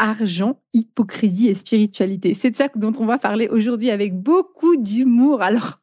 argent, hypocrisie et spiritualité. C'est de ça dont on va parler aujourd'hui avec beaucoup d'humour. Alors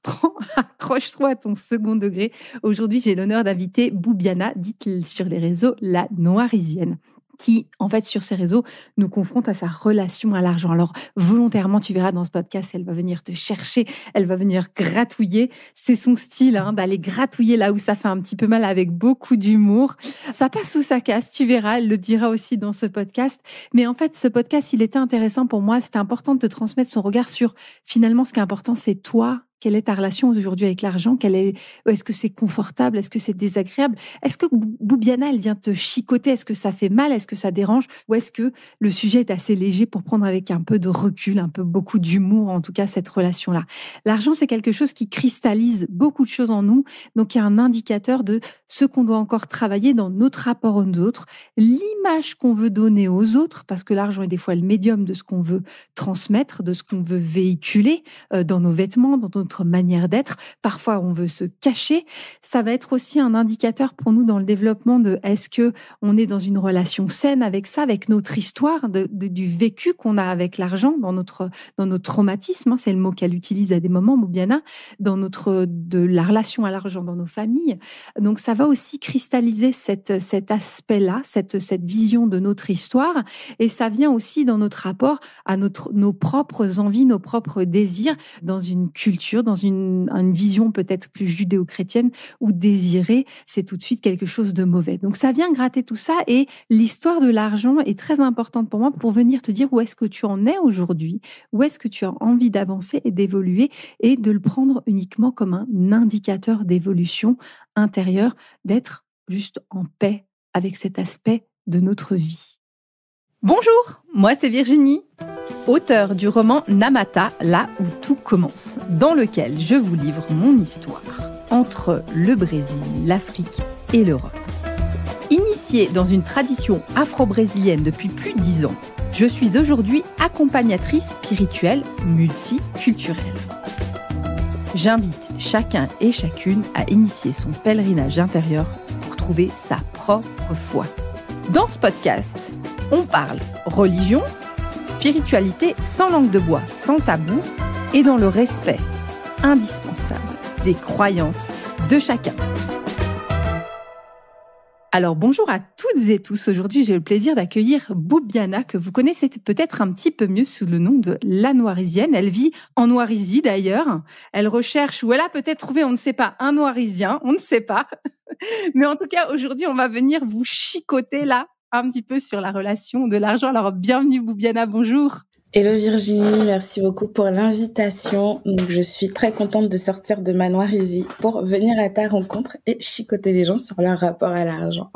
accroche-toi à ton second degré. Aujourd'hui, j'ai l'honneur d'inviter Boubiana, dite sur les réseaux la Noirisienne, qui, en fait, sur ces réseaux, nous confronte à sa relation à l'argent. Alors, volontairement, tu verras dans ce podcast, elle va venir te chercher, elle va venir gratouiller. C'est son style, d'aller gratouiller là où ça fait un petit peu mal avec beaucoup d'humour. Ça passe ou ça casse, tu verras, elle le dira aussi dans ce podcast. Mais en fait, ce podcast, il était intéressant pour moi. C'était important de te transmettre son regard sur, finalement, ce qui est important, c'est toi. Quelle est ta relation aujourd'hui avec l'argent? Est-ce que c'est confortable? Est-ce que c'est désagréable? Est-ce que Boubiana, elle vient te chicoter? Est-ce que ça fait mal? Est-ce que ça dérange? Ou est-ce que le sujet est assez léger pour prendre avec un peu de recul, un peu beaucoup d'humour, en tout cas, cette relation-là? L'argent, c'est quelque chose qui cristallise beaucoup de choses en nous. Donc, il y a un indicateur de ce qu'on doit encore travailler dans notre rapport aux autres, l'image qu'on veut donner aux autres, parce que l'argent est des fois le médium de ce qu'on veut transmettre, de ce qu'on veut véhiculer dans nos vêtements, dans notre manière d'être. Parfois, on veut se cacher. Ça va être aussi un indicateur pour nous dans le développement de est-ce que on est dans une relation saine avec ça, avec notre histoire, du vécu qu'on a avec l'argent, dans notre traumatisme. C'est le mot qu'elle utilise à des moments, Boubiana, de la relation à l'argent dans nos familles. Donc, ça va aussi cristalliser cet aspect-là, cette vision de notre histoire. Et ça vient aussi dans notre rapport à nos propres envies, nos propres désirs, dans une culture, dans une vision peut-être plus judéo-chrétienne où désirer, c'est tout de suite quelque chose de mauvais. Donc ça vient gratter tout ça et l'histoire de l'argent est très importante pour moi pour venir te dire où est-ce que tu en es aujourd'hui, où est-ce que tu as envie d'avancer et d'évoluer et de le prendre uniquement comme un indicateur d'évolution intérieure, d'être juste en paix avec cet aspect de notre vie. Bonjour, moi c'est Virginie, auteure du roman Namata, là où tout commence, dans lequel je vous livre mon histoire entre le Brésil, l'Afrique et l'Europe. Initiée dans une tradition afro-brésilienne depuis plus de 10 ans, je suis aujourd'hui accompagnatrice spirituelle multiculturelle. J'invite chacun et chacune à initier son pèlerinage intérieur pour trouver sa propre foi. Dans ce podcast, on parle religion, spiritualité sans langue de bois, sans tabou et dans le respect indispensable des croyances de chacun. Alors bonjour à toutes et tous. Aujourd'hui, j'ai le plaisir d'accueillir Boubiana, que vous connaissez peut-être un petit peu mieux sous le nom de la Noirisienne. Elle vit en Noiриzie d'ailleurs. Elle recherche, ou elle a peut-être trouvé, on ne sait pas, un Noirisien, on ne sait pas. Mais en tout cas, aujourd'hui, on va venir vous chicoter là, un petit peu sur la relation de l'argent. Alors, bienvenue Boubiana, bonjour. Hello Virginie, merci beaucoup pour l'invitation. Donc, je suis très contente de sortir de ma Noirisizie pour venir à ta rencontre et chicoter les gens sur leur rapport à l'argent.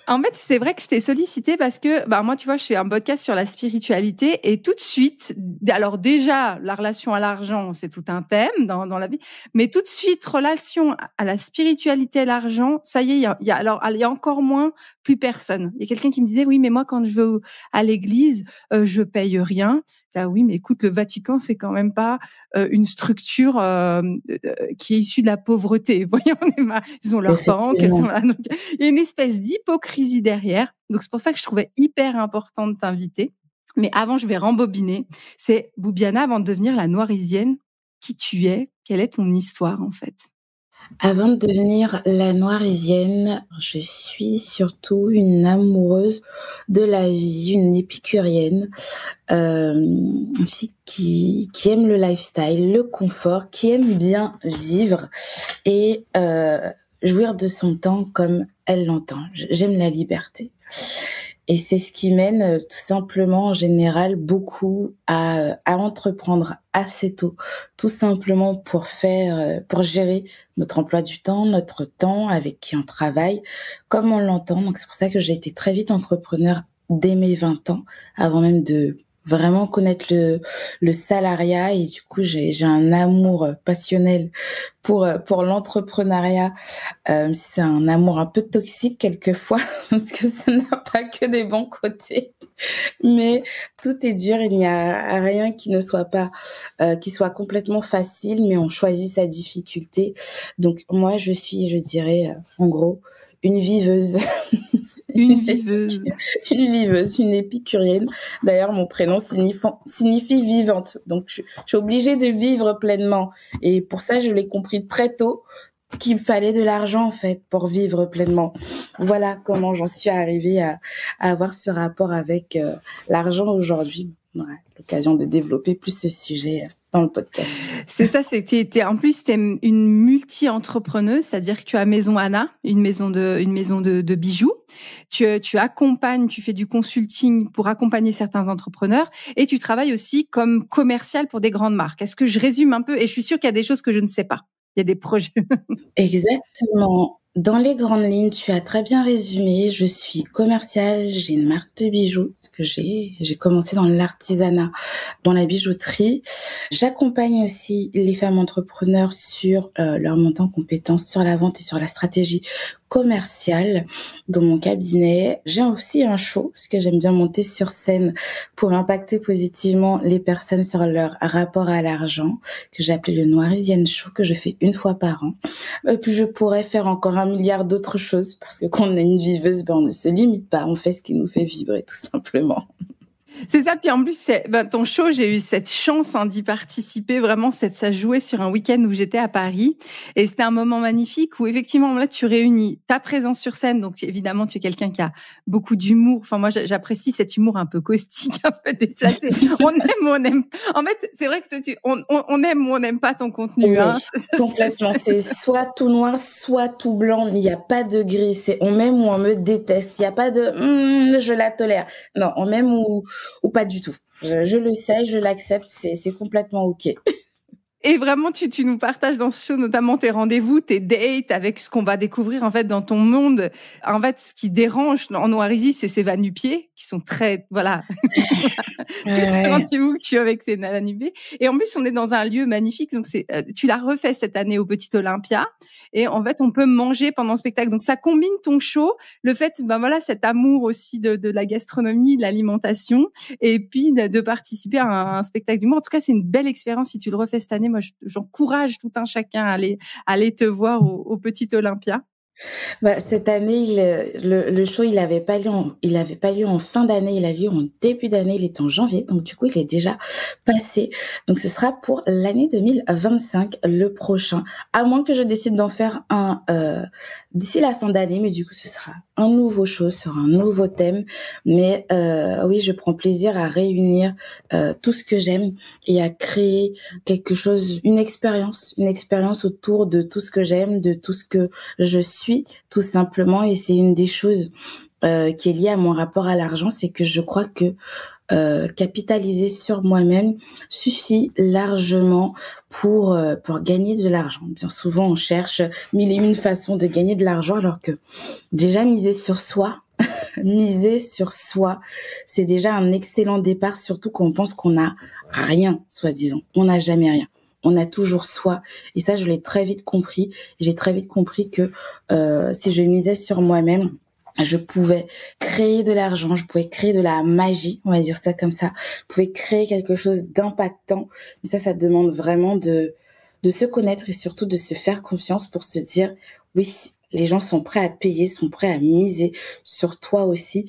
En fait, c'est vrai que je t'ai sollicité parce que, moi, tu vois, je fais un podcast sur la spiritualité et tout de suite, alors déjà, la relation à l'argent, c'est tout un thème dans la vie, mais tout de suite, relation à la spiritualité et l'argent, ça y est, il y a encore moins, plus personne. Il y a quelqu'un qui me disait, oui, mais moi, quand je vais à l'église, je paye rien. Ah oui, mais écoute, le Vatican, c'est quand même pas une structure qui est issue de la pauvreté. Voyons, ils ont leur banque. Donc, il y a une espèce d'hypocrisie derrière. Donc, c'est pour ça que je trouvais hyper important de t'inviter. Mais avant, je vais rembobiner. C'est Boubiana, avant de devenir la Noirisienne, qui tu es? Quelle est ton histoire, en fait? Avant de devenir la Noirisienne, je suis surtout une amoureuse de la vie, une épicurienne, une fille qui aime le lifestyle, le confort, qui aime bien vivre et jouir de son temps comme elle l'entend. J'aime la liberté. Et c'est ce qui mène tout simplement en général beaucoup à entreprendre assez tôt, tout simplement pour gérer notre emploi du temps, notre temps avec qui on travaille, comme on l'entend. Donc c'est pour ça que j'ai été très vite entrepreneur dès mes 20 ans, avant même de vraiment connaître le salariat, et du coup j'ai un amour passionnel pour l'entrepreneuriat. C'est un amour un peu toxique quelquefois parce que ça n'a pas que des bons côtés, mais tout est dur, il n'y a rien qui ne soit pas qui soit complètement facile, mais on choisit sa difficulté. Donc moi je suis, je dirais en gros, une viveuse Une viveuse. Une viveuse, une épicurienne. D'ailleurs, mon prénom signifie vivante. Donc, je suis obligée de vivre pleinement. Et pour ça, je l'ai compris très tôt qu'il me fallait de l'argent, en fait, pour vivre pleinement. Voilà comment j'en suis arrivée à avoir ce rapport avec l'argent aujourd'hui. On aura l'occasion de développer plus ce sujet dans le podcast. C'est ça, en plus, t'es une multi-entrepreneuse, c'est-à-dire que tu as Maison Anna, une maison de bijoux. Tu accompagnes, tu fais du consulting pour accompagner certains entrepreneurs et tu travailles aussi comme commercial pour des grandes marques. Est-ce que je résume un peu? Et je suis sûre qu'il y a des choses que je ne sais pas. Il y a des projets. Exactement. Dans les grandes lignes, tu as très bien résumé. Je suis commerciale, j'ai une marque de bijoux, parce que j'ai commencé dans l'artisanat, dans la bijouterie. J'accompagne aussi les femmes entrepreneurs sur leur montée en compétences, sur la vente et sur la stratégie commerciale dans mon cabinet. J'ai aussi un show, parce que j'aime bien monter sur scène pour impacter positivement les personnes sur leur rapport à l'argent, que j'ai appelé le Noirisienne Show, que je fais une fois par an. Et puis je pourrais faire encore 1 milliard d'autres choses, parce que quand on est une viveuse, on ne se limite pas, on fait ce qui nous fait vibrer, tout simplement. C'est ça, puis en plus, ton show, j'ai eu cette chance d'y participer, vraiment, ça jouait sur un week-end où j'étais à Paris, et c'était un moment magnifique où effectivement, là, tu réunis ta présence sur scène, donc évidemment, tu es quelqu'un qui a beaucoup d'humour, enfin moi, j'apprécie cet humour un peu caustique, un peu déplacé, on aime ou on aime, en fait, c'est vrai que on aime ou on n'aime pas ton contenu. Oui, complètement, c'est soit tout noir, soit tout blanc, il n'y a pas de gris, c'est on m'aime ou on me déteste, il n'y a pas de je la tolère, non, on m'aime ou pas du tout. Je le sais, je l'accepte, c'est complètement OK. Et vraiment, tu nous partages dans ce show notamment tes rendez-vous, tes dates, avec ce qu'on va découvrir en fait dans ton monde. En fait, ce qui dérange en Noirisy, c'est ces va-nu-pieds qui sont très, voilà, tous ces rendez-vous que tu as avec ces va-nu-pieds. Et en plus, on est dans un lieu magnifique. Donc tu l'as refait cette année au Petit Olympia. Et en fait, on peut manger pendant le spectacle. Donc ça combine ton show, le fait, cet amour aussi de la gastronomie, de l'alimentation, et puis de participer à un spectacle d'humour. En tout cas, c'est une belle expérience si tu le refais cette année. Moi, j'encourage tout un chacun à aller te voir au Petit Olympia. Cette année, le show, il avait pas lieu en fin d'année, il a lieu en début d'année, il est en janvier, donc du coup, il est déjà passé. Donc, ce sera pour l'année 2025, le prochain. À moins que je décide d'en faire un d'ici la fin d'année, mais du coup, ce sera un nouveau show sur un nouveau thème. Mais oui, je prends plaisir à réunir tout ce que j'aime et à créer quelque chose, une expérience autour de tout ce que j'aime, de tout ce que je suis, tout simplement. Et c'est une des choses qui est liée à mon rapport à l'argent, c'est que je crois que capitaliser sur moi-même suffit largement pour gagner de l'argent. Bien souvent, on cherche 1001 façons de gagner de l'argent, alors que déjà miser sur soi, c'est déjà un excellent départ, surtout quand on pense qu'on n'a rien, soi-disant. On n'a jamais rien. On a toujours soi. Et ça, je l'ai très vite compris. J'ai très vite compris que si je misais sur moi-même, je pouvais créer de l'argent, je pouvais créer de la magie, on va dire ça comme ça. Je pouvais créer quelque chose d'impactant. Mais ça demande vraiment de se connaître et surtout de se faire confiance pour se dire, oui, les gens sont prêts à payer, sont prêts à miser sur toi aussi.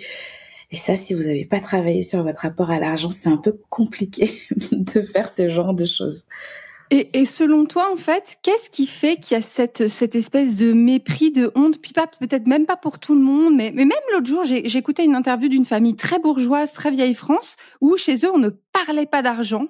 Et ça, si vous n'avez pas travaillé sur votre rapport à l'argent, c'est un peu compliqué de faire ce genre de choses. Et selon toi, en fait, qu'est-ce qui fait qu'il y a cette espèce de mépris, de honte, puis peut-être même pas pour tout le monde, mais même l'autre jour, j'écoutais une interview d'une famille très bourgeoise, très vieille France, où chez eux, on ne parlait pas d'argent.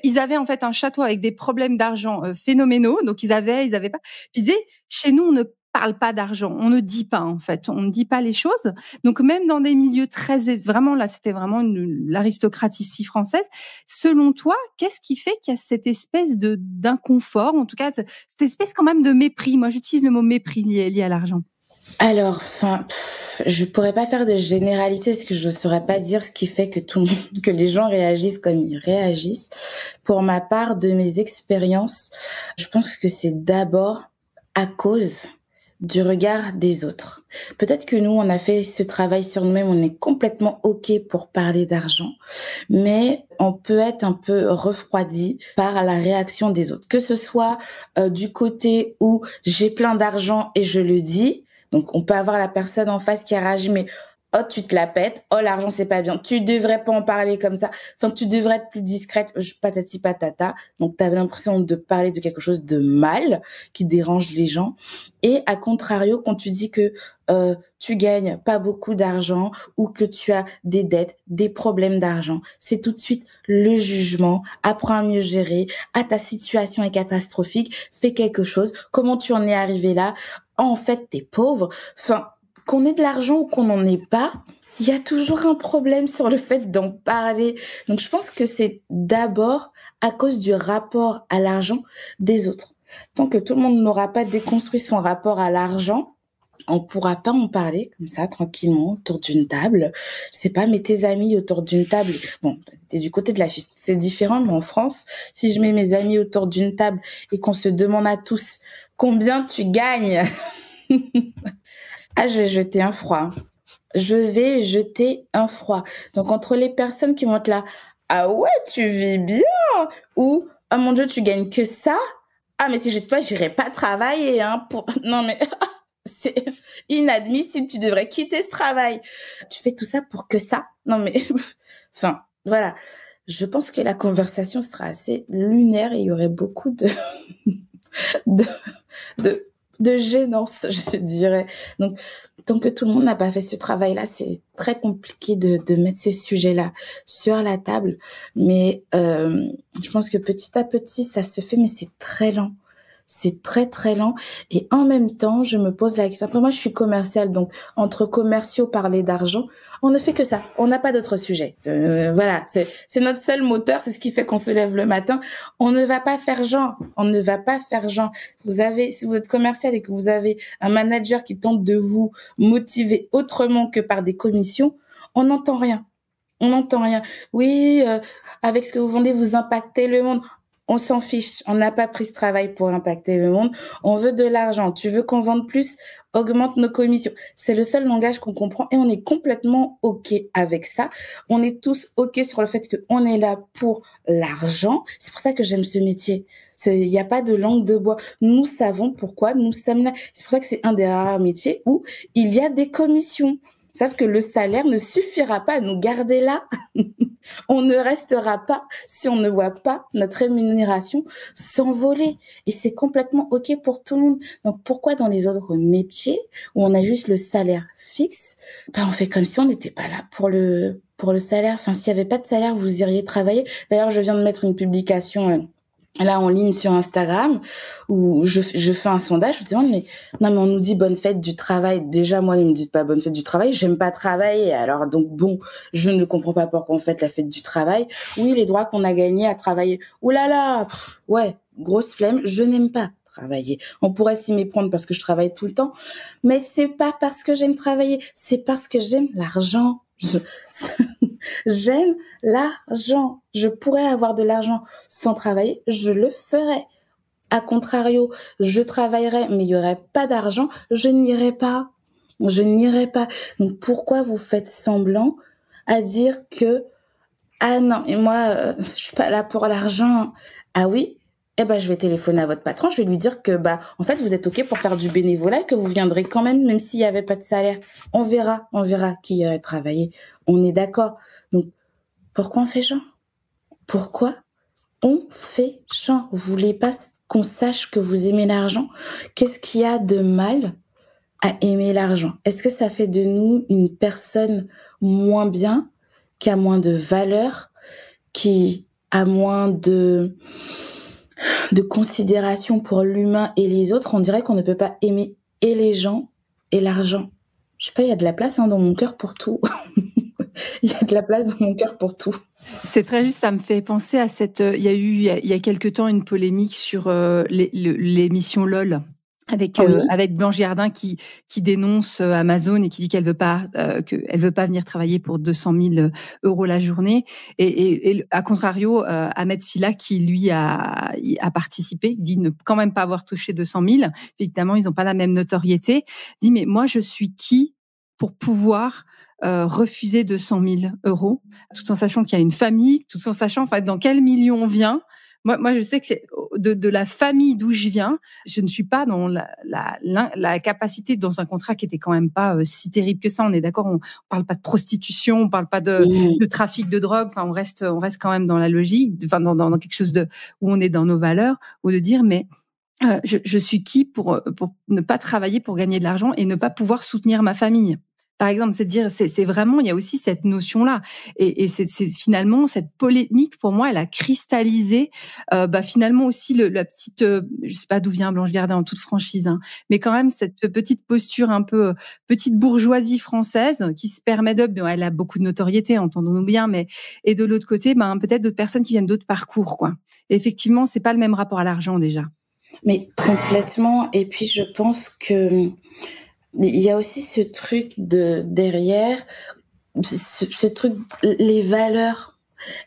Ils avaient en fait un château avec des problèmes d'argent phénoménaux, donc ils avaient pas. Puis ils disaient, chez nous, on ne parle pas d'argent, on ne dit pas en fait, on ne dit pas les choses. Donc même dans des milieux très vraiment là, c'était vraiment l'aristocratie française. Selon toi, qu'est-ce qui fait qu'il y a cette espèce d'inconfort, en tout cas cette espèce quand même de mépris? Moi, j'utilise le mot mépris lié à l'argent. Alors, je pourrais pas faire de généralité parce que je saurais pas dire ce qui fait que les gens réagissent comme ils réagissent. Pour ma part, de mes expériences, je pense que c'est d'abord à cause du regard des autres. Peut-être que nous, on a fait ce travail sur nous-mêmes, on est complètement OK pour parler d'argent, mais on peut être un peu refroidi par la réaction des autres. Que ce soit du côté où j'ai plein d'argent et je le dis, donc on peut avoir la personne en face qui a réagi, mais oh, tu te la pètes, oh, l'argent, c'est pas bien, tu devrais pas en parler comme ça, enfin, tu devrais être plus discrète, patati patata. Donc, tu avais l'impression de parler de quelque chose de mal, qui dérange les gens. Et à contrario, quand tu dis que tu gagnes pas beaucoup d'argent ou que tu as des dettes, des problèmes d'argent, c'est tout de suite le jugement, apprends à mieux gérer, ah, ta situation est catastrophique, fais quelque chose, comment tu en es arrivé là? En fait, t'es pauvre. Enfin, qu'on ait de l'argent ou qu'on n'en ait pas, il y a toujours un problème sur le fait d'en parler. Donc, je pense que c'est d'abord à cause du rapport à l'argent des autres. Tant que tout le monde n'aura pas déconstruit son rapport à l'argent, on pourra pas en parler comme ça tranquillement autour d'une table. Je sais pas, mets tes amis autour d'une table. Bon, t'es du côté de la Suisse, c'est différent, mais en France, si je mets mes amis autour d'une table et qu'on se demande à tous combien tu gagnes, ah, je vais jeter un froid. Je vais jeter un froid. Donc, entre les personnes qui vont être là, ah ouais, tu vis bien, ou, ah mon Dieu, tu gagnes que ça. Ah, mais si j'étais toi, j'irais pas travailler, hein, pour, non, mais, c'est inadmissible, tu devrais quitter ce travail. Tu fais tout ça pour que ça. Non, mais, enfin, voilà. Je pense que la conversation sera assez lunaire et il y aurait beaucoup de, de, de gênance, je dirais. Donc, tant que tout le monde n'a pas fait ce travail-là, c'est très compliqué de mettre ce sujet-là sur la table. Mais je pense que petit à petit, ça se fait, mais c'est très lent. C'est très, très lent. Et en même temps, je me pose la question. Après, moi, je suis commerciale, donc entre commerciaux, parler d'argent, on ne fait que ça. On n'a pas d'autre sujet. Voilà, c'est notre seul moteur. C'est ce qui fait qu'on se lève le matin. On ne va pas faire genre. On ne va pas faire genre. Si vous êtes commercial et que vous avez un manager qui tente de vous motiver autrement que par des commissions, on n'entend rien. On n'entend rien. Oui, avec ce que vous vendez, vous impactez le monde. On s'en fiche. On n'a pas pris ce travail pour impacter le monde. On veut de l'argent. Tu veux qu'on vende plus? Augmente nos commissions. C'est le seul langage qu'on comprend et on est complètement OK avec ça. On est tous OK sur le fait qu'on est là pour l'argent. C'est pour ça que j'aime ce métier. Il n'y a pas de langue de bois. Nous savons pourquoi nous sommes là. C'est pour ça que c'est un des rares métiers où il y a des commissions. Sauf que le salaire ne suffira pas à nous garder là. On ne restera pas si on ne voit pas notre rémunération s'envoler. Et c'est complètement OK pour tout le monde. Donc, pourquoi dans les autres métiers où on a juste le salaire fixe, on fait comme si on n'était pas là pour le salaire. Enfin, s'il n'y avait pas de salaire, vous iriez travailler. D'ailleurs, je viens de mettre une publication là en ligne sur Instagram où je fais un sondage, je me demande mais on nous dit bonne fête du travail. Déjà moi ne me dites pas bonne fête du travail, j'aime pas travailler. Alors donc bon, je ne comprends pas pourquoi on fête la fête du travail. Oui, les droits qu'on a gagnés à travailler. Ouh là là, ouais, grosse flemme, je n'aime pas travailler. On pourrait s'y méprendre parce que je travaille tout le temps, mais c'est pas parce que j'aime travailler, c'est parce que j'aime l'argent. J'aime l'argent. Je pourrais avoir de l'argent sans travailler, je le ferais. À contrario, je travaillerais, mais il y aurait pas d'argent, je n'irais pas. Je n'irais pas. Donc pourquoi vous faites semblant à dire que ah non, et moi je suis pas là pour l'argent. Ah oui? Eh ben je vais téléphoner à votre patron, je vais lui dire que en fait vous êtes OK pour faire du bénévolat et que vous viendrez quand même s'il y avait pas de salaire. On verra qui irait travailler. On est d'accord. Donc pourquoi on fait genre? Pourquoi on fait genre? Vous voulez pas qu'on sache que vous aimez l'argent? Qu'est-ce qu'il y a de mal à aimer l'argent? Est-ce que ça fait de nous une personne moins bien, qui a moins de valeur, qui a moins de considération pour l'humain et les autres? On dirait qu'on ne peut pas aimer et les gens et l'argent. Je sais pas, il y a de la place dans mon cœur pour tout. Il y a de la place dans mon cœur pour tout. C'est très juste, ça me fait penser à il y a eu il y a quelque temps une polémique sur l'émission LOL avec Blanche Gardin qui dénonce Amazon et qui dit qu'elle veut pas venir travailler pour 200 000 euros la journée et à contrario Ahmed Silla qui lui a participé, dit ne quand même pas avoir touché 200 000. Évidemment, ils n'ont pas la même notoriété. Dit mais moi je suis qui pour pouvoir refuser 200 000 euros, tout en sachant qu'il y a une famille, tout en sachant dans quel milieu on vient. Moi, je sais que c'est de la famille d'où je viens, je ne suis pas dans la capacité dans un contrat qui était quand même pas si terrible que ça. On est d'accord, on parle pas de prostitution, on parle pas de trafic de drogue. Enfin, on reste quand même dans la logique, enfin dans quelque chose où on est dans nos valeurs, ou de dire mais je suis qui pour ne pas travailler pour gagner de l'argent et ne pas pouvoir soutenir ma famille. Par exemple, c'est dire, c'est vraiment, il y a aussi cette notion-là, et c'est finalement cette polémique pour moi, elle a cristallisé, finalement aussi la petite, je sais pas d'où vient Blanche Gardin en toute franchise, hein, mais quand même cette petite posture un peu petite bourgeoisie française qui se permet elle a beaucoup de notoriété, entendons-nous bien, mais et de l'autre côté, peut-être d'autres personnes qui viennent d'autres parcours, quoi. Et effectivement, c'est pas le même rapport à l'argent déjà. Mais complètement. Et puis je pense que il y a aussi ce truc derrière, ce truc, les valeurs.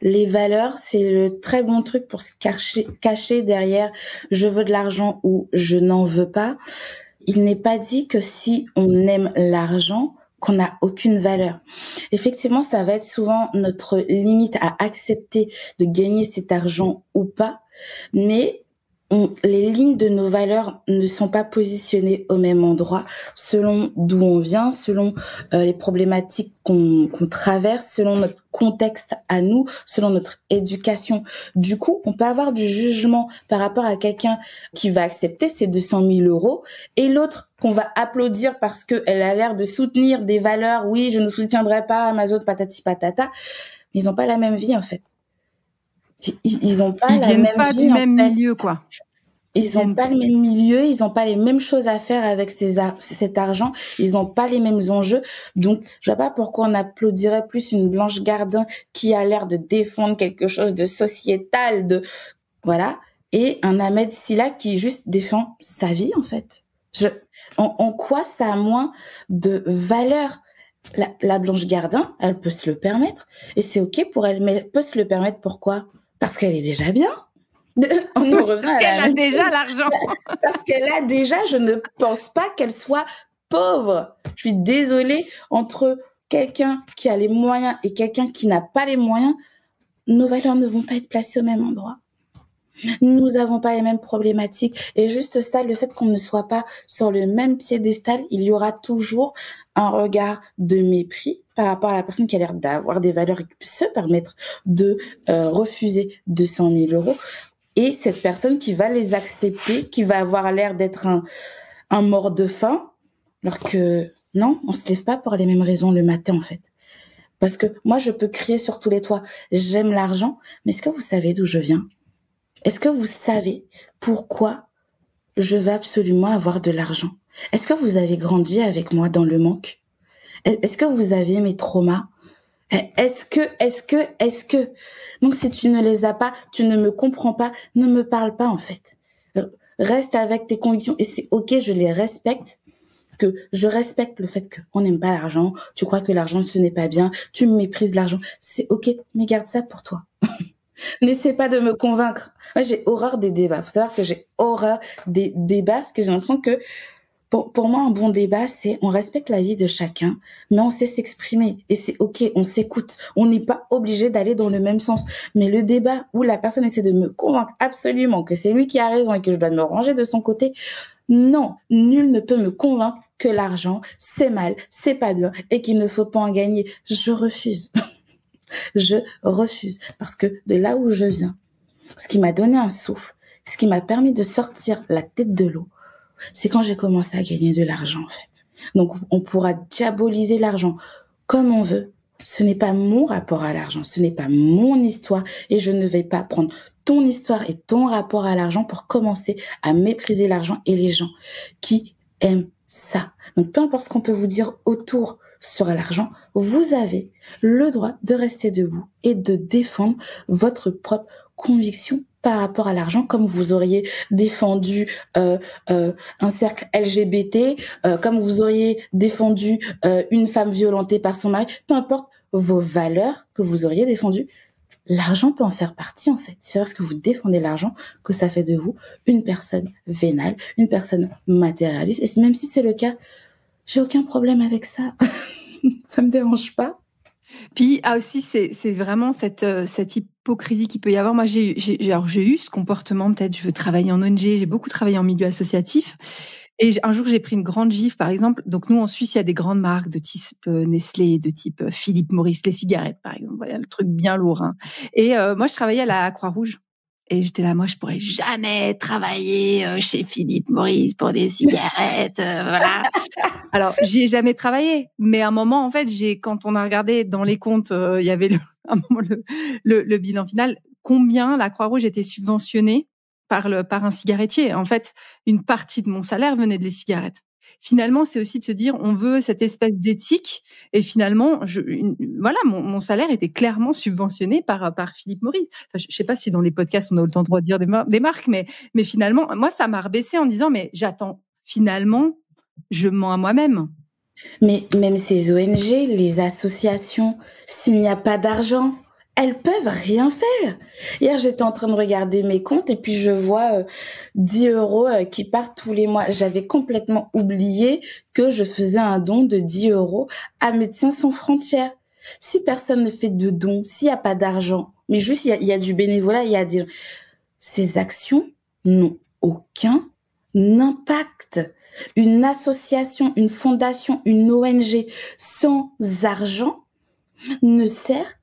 Les valeurs, c'est le très bon truc pour se cacher derrière je veux de l'argent ou je n'en veux pas. Il n'est pas dit que si on aime l'argent, qu'on n'a aucune valeur. Effectivement, ça va être souvent notre limite à accepter de gagner cet argent ou pas, mais les lignes de nos valeurs ne sont pas positionnées au même endroit selon d'où on vient, selon les problématiques qu'on traverse, selon notre contexte à nous, selon notre éducation. Du coup, on peut avoir du jugement par rapport à quelqu'un qui va accepter ces 200 000 euros et l'autre qu'on va applaudir parce qu'elle a l'air de soutenir des valeurs. Oui, je ne soutiendrai pas Amazon, patati patata. Mais ils n'ont pas la même vie, en fait. Ils ont pas la même vie. Ils viennent pas du même milieu, quoi. Ils ont pas le même milieu, ils ont pas les mêmes choses à faire avec cet argent, ils ont pas les mêmes enjeux. Donc, je vois pas pourquoi on applaudirait plus une Blanche Gardin qui a l'air de défendre quelque chose de sociétal, voilà, et un Ahmed Silla qui juste défend sa vie, en fait. En quoi ça a moins de valeur? La Blanche Gardin, elle peut se le permettre, et c'est ok pour elle, mais elle peut se le permettre pourquoi? Parce qu'elle est déjà bien. On nous revient parce qu'elle a déjà l'argent. Parce qu'elle a déjà, je ne pense pas qu'elle soit pauvre. Je suis désolée, entre quelqu'un qui a les moyens et quelqu'un qui n'a pas les moyens, nos valeurs ne vont pas être placées au même endroit. Nous n'avons pas les mêmes problématiques. Et juste ça, le fait qu'on ne soit pas sur le même piédestal, il y aura toujours un regard de mépris par rapport à la personne qui a l'air d'avoir des valeurs et qui peut se permettre de refuser 200 000 euros. Et cette personne qui va les accepter, qui va avoir l'air d'être un mort de faim, alors que non, on se lève pas pour les mêmes raisons le matin, en fait. Parce que moi, je peux crier sur tous les toits, j'aime l'argent, mais est-ce que vous savez d'où je viens? Est-ce que vous savez pourquoi je veux absolument avoir de l'argent? Est-ce que vous avez grandi avec moi dans le manque? Est-ce que vous avez mes traumas? Est-ce que donc si tu ne les as pas, tu ne me comprends pas, ne me parle pas, en fait. Reste avec tes convictions et c'est ok, je les respecte, que je respecte le fait qu'on n'aime pas l'argent, tu crois que l'argent ce n'est pas bien, tu méprises l'argent, c'est ok, mais garde ça pour toi. N'essaie pas de me convaincre. Moi, j'ai horreur des débats. Faut savoir que j'ai horreur des débats parce que j'ai l'impression que pour moi, un bon débat, c'est on respecte la vie de chacun, mais on sait s'exprimer. Et c'est ok, on s'écoute. On n'est pas obligé d'aller dans le même sens. Mais le débat où la personne essaie de me convaincre absolument que c'est lui qui a raison et que je dois me ranger de son côté, non, nul ne peut me convaincre que l'argent, c'est mal, c'est pas bien et qu'il ne faut pas en gagner. Je refuse. Je refuse. Parce que de là où je viens, ce qui m'a donné un souffle, ce qui m'a permis de sortir la tête de l'eau, c'est quand j'ai commencé à gagner de l'argent, en fait. Donc, on pourra diaboliser l'argent comme on veut. Ce n'est pas mon rapport à l'argent, ce n'est pas mon histoire et je ne vais pas prendre ton histoire et ton rapport à l'argent pour commencer à mépriser l'argent et les gens qui aiment ça. Donc, peu importe ce qu'on peut vous dire autour sur l'argent, vous avez le droit de rester debout et de défendre votre propre conviction par rapport à l'argent, comme vous auriez défendu un cercle LGBT, comme vous auriez défendu une femme violentée par son mari, peu importe vos valeurs que vous auriez défendues, l'argent peut en faire partie, en fait. C'est parce que vous défendez l'argent que ça fait de vous une personne vénale, une personne matérialiste. Et même si c'est le cas, j'ai aucun problème avec ça. Ça me dérange pas. Puis aussi, c'est vraiment cette l'hypocrisie qu'il peut y avoir. Moi, j'ai eu ce comportement, peut-être, je veux travailler en ONG, j'ai beaucoup travaillé en milieu associatif. Et un jour, j'ai pris une grande gifle, par exemple. Donc, nous, en Suisse, il y a des grandes marques de type Nestlé, de type Philippe Morris, les cigarettes, par exemple. Voilà, le truc bien lourd. Hein. Et moi, je travaillais à la Croix-Rouge. Et j'étais là, moi, je pourrais jamais travailler chez Philippe Morris pour des cigarettes, voilà. Alors, j'y ai jamais travaillé, mais à un moment, en fait, quand on a regardé dans les comptes, il y avait à un moment le bilan final, combien la Croix-Rouge était subventionnée par un cigarettier. En fait, une partie de mon salaire venait de les cigarettes. Finalement, c'est aussi de se dire, on veut cette espèce d'éthique, et finalement, voilà, mon salaire était clairement subventionné par Philippe Morris. Enfin, je sais pas si dans les podcasts on a le temps de dire des marques, mais finalement, moi, ça m'a rebaissé en me disant, mais j'attends. Finalement, je mens à moi-même. Mais même ces ONG, les associations, s'il n'y a pas d'argent, elles peuvent rien faire. Hier, j'étais en train de regarder mes comptes et puis je vois 10 euros qui partent tous les mois. J'avais complètement oublié que je faisais un don de 10 euros à Médecins sans frontières. Si personne ne fait de don, s'il n'y a pas d'argent, mais juste il y a du bénévolat, ces actions n'ont aucun impact. Une association, une fondation, une ONG sans argent ne sert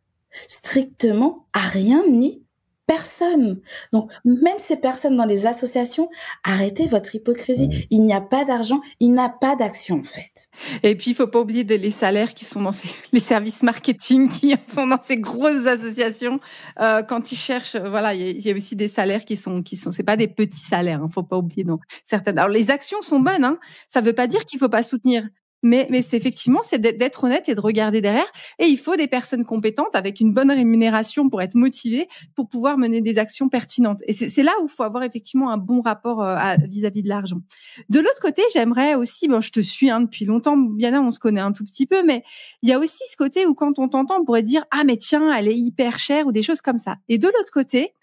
strictement à rien ni personne. Donc, même ces personnes dans les associations, arrêtez votre hypocrisie. Il n'y a pas d'argent, il n'y a pas d'action, en fait. Et puis, il faut pas oublier les salaires qui sont dans les services marketing qui sont dans ces grosses associations. Quand ils cherchent, voilà, il y a aussi des salaires qui sont, c'est pas des petits salaires, hein, faut pas oublier, non. Certaines. Alors, les actions sont bonnes, hein. Ça veut pas dire qu'il faut pas soutenir. Mais c'est effectivement, c'est d'être honnête et de regarder derrière. Et il faut des personnes compétentes avec une bonne rémunération pour être motivées, pour pouvoir mener des actions pertinentes. Et c'est là où il faut avoir effectivement un bon rapport vis-à-vis de l'argent. De l'autre côté, j'aimerais aussi, bon, je te suis depuis longtemps, Biana, on se connaît un tout petit peu, mais il y a aussi ce côté où quand on t'entend, on pourrait dire, ah mais tiens, elle est hyper chère ou des choses comme ça. Et de l'autre côté,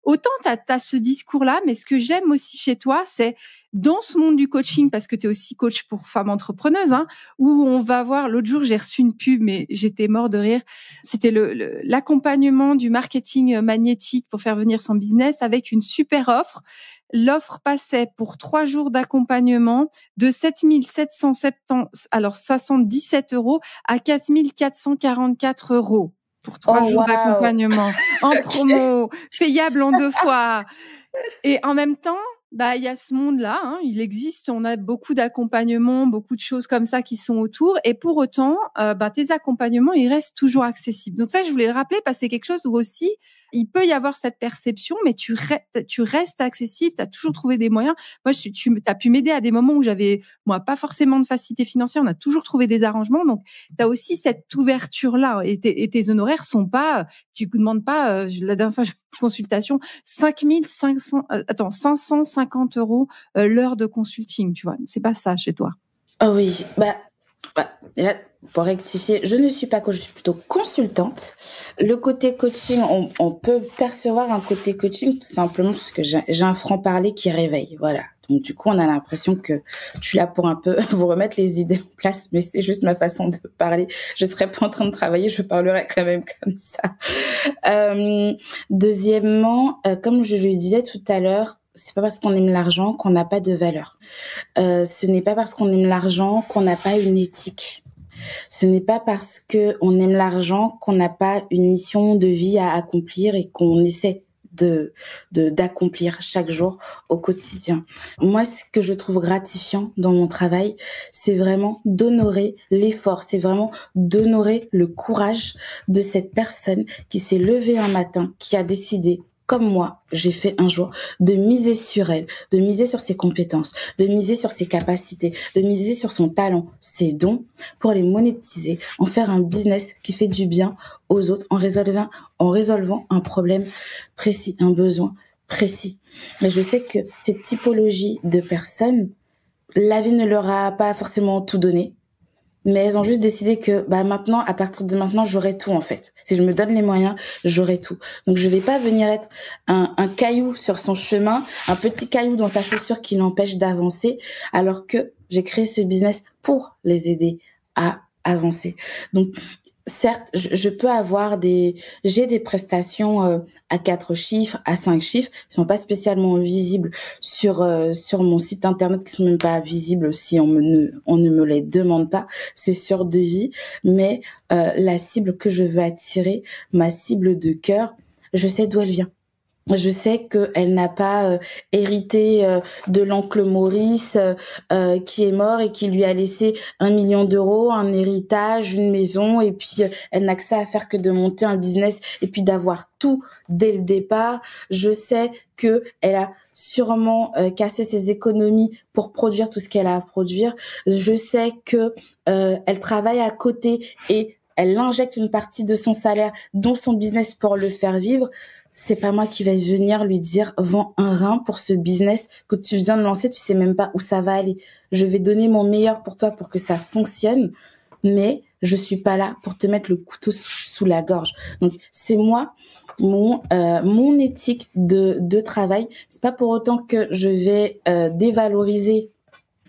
autant t'as ce discours-là, mais ce que j'aime aussi chez toi, c'est dans ce monde du coaching, parce que tu es aussi coach pour femmes entrepreneuses, hein, où on va voir, l'autre jour, j'ai reçu une pub, mais j'étais mort de rire. C'était l'accompagnement du marketing magnétique pour faire venir son business avec une super offre. L'offre passait pour 3 jours d'accompagnement de 7 770, alors 77 € à 4 444 €. Pour 3 jours d'accompagnement en promo, payable en 2 fois. Et en même temps, il y a ce monde-là, hein, il existe, on a beaucoup d'accompagnements, beaucoup de choses comme ça qui sont autour. Et pour autant, tes accompagnements, ils restent toujours accessibles. Donc ça, je voulais le rappeler parce que c'est quelque chose où aussi, il peut y avoir cette perception, mais tu restes accessible, tu as toujours trouvé des moyens. Moi, tu as pu m'aider à des moments où j'avais, moi, pas forcément de facilité financière, on a toujours trouvé des arrangements. Donc, tu as aussi cette ouverture-là. Et tes honoraires sont pas, tu ne demandes pas, la dernière fois, consultation, 550 € l'heure de consulting, tu vois. C'est pas ça chez toi. Oh oui, là, pour rectifier, je ne suis pas coach, je suis plutôt consultante. Le côté coaching, on peut percevoir un côté coaching tout simplement parce que j'ai un franc-parler qui réveille, voilà. Donc du coup, on a l'impression que je suis là pour un peu vous remettre les idées en place, mais c'est juste ma façon de parler. Je serais pas en train de travailler, je parlerais quand même comme ça. Deuxièmement, comme je le disais tout à l'heure, c'est pas parce qu'on aime l'argent qu'on n'a pas de valeur. Ce n'est pas parce qu'on aime l'argent qu'on n'a pas une éthique. Ce n'est pas parce que on aime l'argent qu'on n'a pas une mission de vie à accomplir et qu'on essaie d'accomplir chaque jour au quotidien. Moi, ce que je trouve gratifiant dans mon travail, c'est vraiment d'honorer l'effort, c'est vraiment d'honorer le courage de cette personne qui s'est levée un matin, qui a décidé, comme moi, j'ai fait un jour, de miser sur elle, de miser sur ses compétences, de miser sur ses capacités, de miser sur son talent, ses dons, pour les monétiser, en faire un business qui fait du bien aux autres, en résolvant un problème précis, un besoin précis. Mais je sais que cette typologie de personnes, la vie ne leur a pas forcément tout donné. Mais elles ont juste décidé que maintenant, à partir de maintenant, j'aurai tout en fait. Si je me donne les moyens, j'aurai tout. Donc je vais pas venir être un caillou sur son chemin, un petit caillou dans sa chaussure qui l'empêche d'avancer, alors que j'ai créé ce business pour les aider à avancer. Donc certes, je peux avoir j'ai des prestations à 4 chiffres, à 5 chiffres, qui sont pas spécialement visibles sur mon site internet, qui sont même pas visibles si on ne me les demande pas. C'est sur devis, mais la cible que je veux attirer, ma cible de cœur, je sais d'où elle vient. Je sais qu'elle n'a pas hérité de l'oncle Maurice qui est mort et qui lui a laissé 1 million d'euros, un héritage, une maison, et puis elle n'a que ça à faire que de monter un business et puis d'avoir tout dès le départ. Je sais que elle a sûrement cassé ses économies pour produire tout ce qu'elle a à produire. Je sais que elle travaille à côté et elle injecte une partie de son salaire dans son business pour le faire vivre. C'est pas moi qui vais venir lui dire vends un rein pour ce business que tu viens de lancer, tu sais même pas où ça va aller. Je vais donner mon meilleur pour toi pour que ça fonctionne, mais je suis pas là pour te mettre le couteau sous la gorge. Donc c'est moi mon éthique de travail. C'est pas pour autant que je vais dévaloriser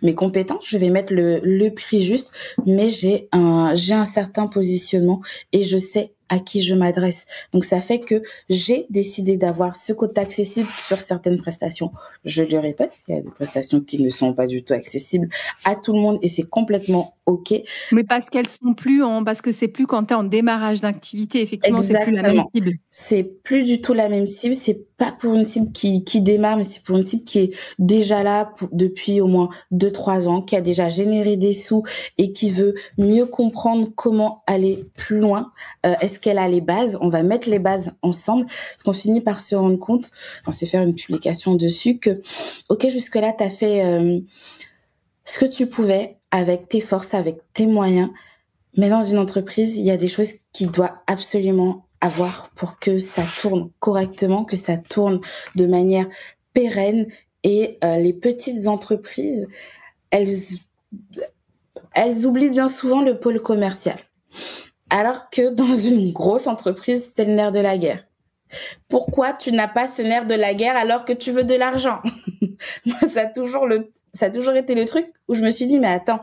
mes compétences, je vais mettre le prix juste, mais j'ai un certain positionnement et je sais à qui je m'adresse. Donc ça fait que j'ai décidé d'avoir ce quota accessible sur certaines prestations. Je le répète, il y a des prestations qui ne sont pas du tout accessibles à tout le monde et c'est complètement OK. Mais parce qu'elles sont plus parce que c'est plus quand tu es en démarrage d'activité, effectivement, c'est plus la même Exactement. cible. C'est plus du tout la même cible. C'est pas pour une cible qui démarre, mais c'est pour une cible qui est déjà là depuis au moins 2-3 ans, qui a déjà généré des sous et qui veut mieux comprendre comment aller plus loin. Est-ce qu'elle a les bases? On va mettre les bases ensemble. Parce qu'on finit par se rendre compte, on sait faire une publication dessus, que, OK, jusque-là, t'as fait ce que tu pouvais avec tes forces, avec tes moyens. Mais dans une entreprise, il y a des choses qui doivent absolument avoir pour que ça tourne correctement, que ça tourne de manière pérenne. Et les petites entreprises, elles oublient bien souvent le pôle commercial. Alors que dans une grosse entreprise, c'est le nerf de la guerre. Pourquoi tu n'as pas ce nerf de la guerre alors que tu veux de l'argent? Moi, ça a toujours été le truc où je me suis dit, mais attends,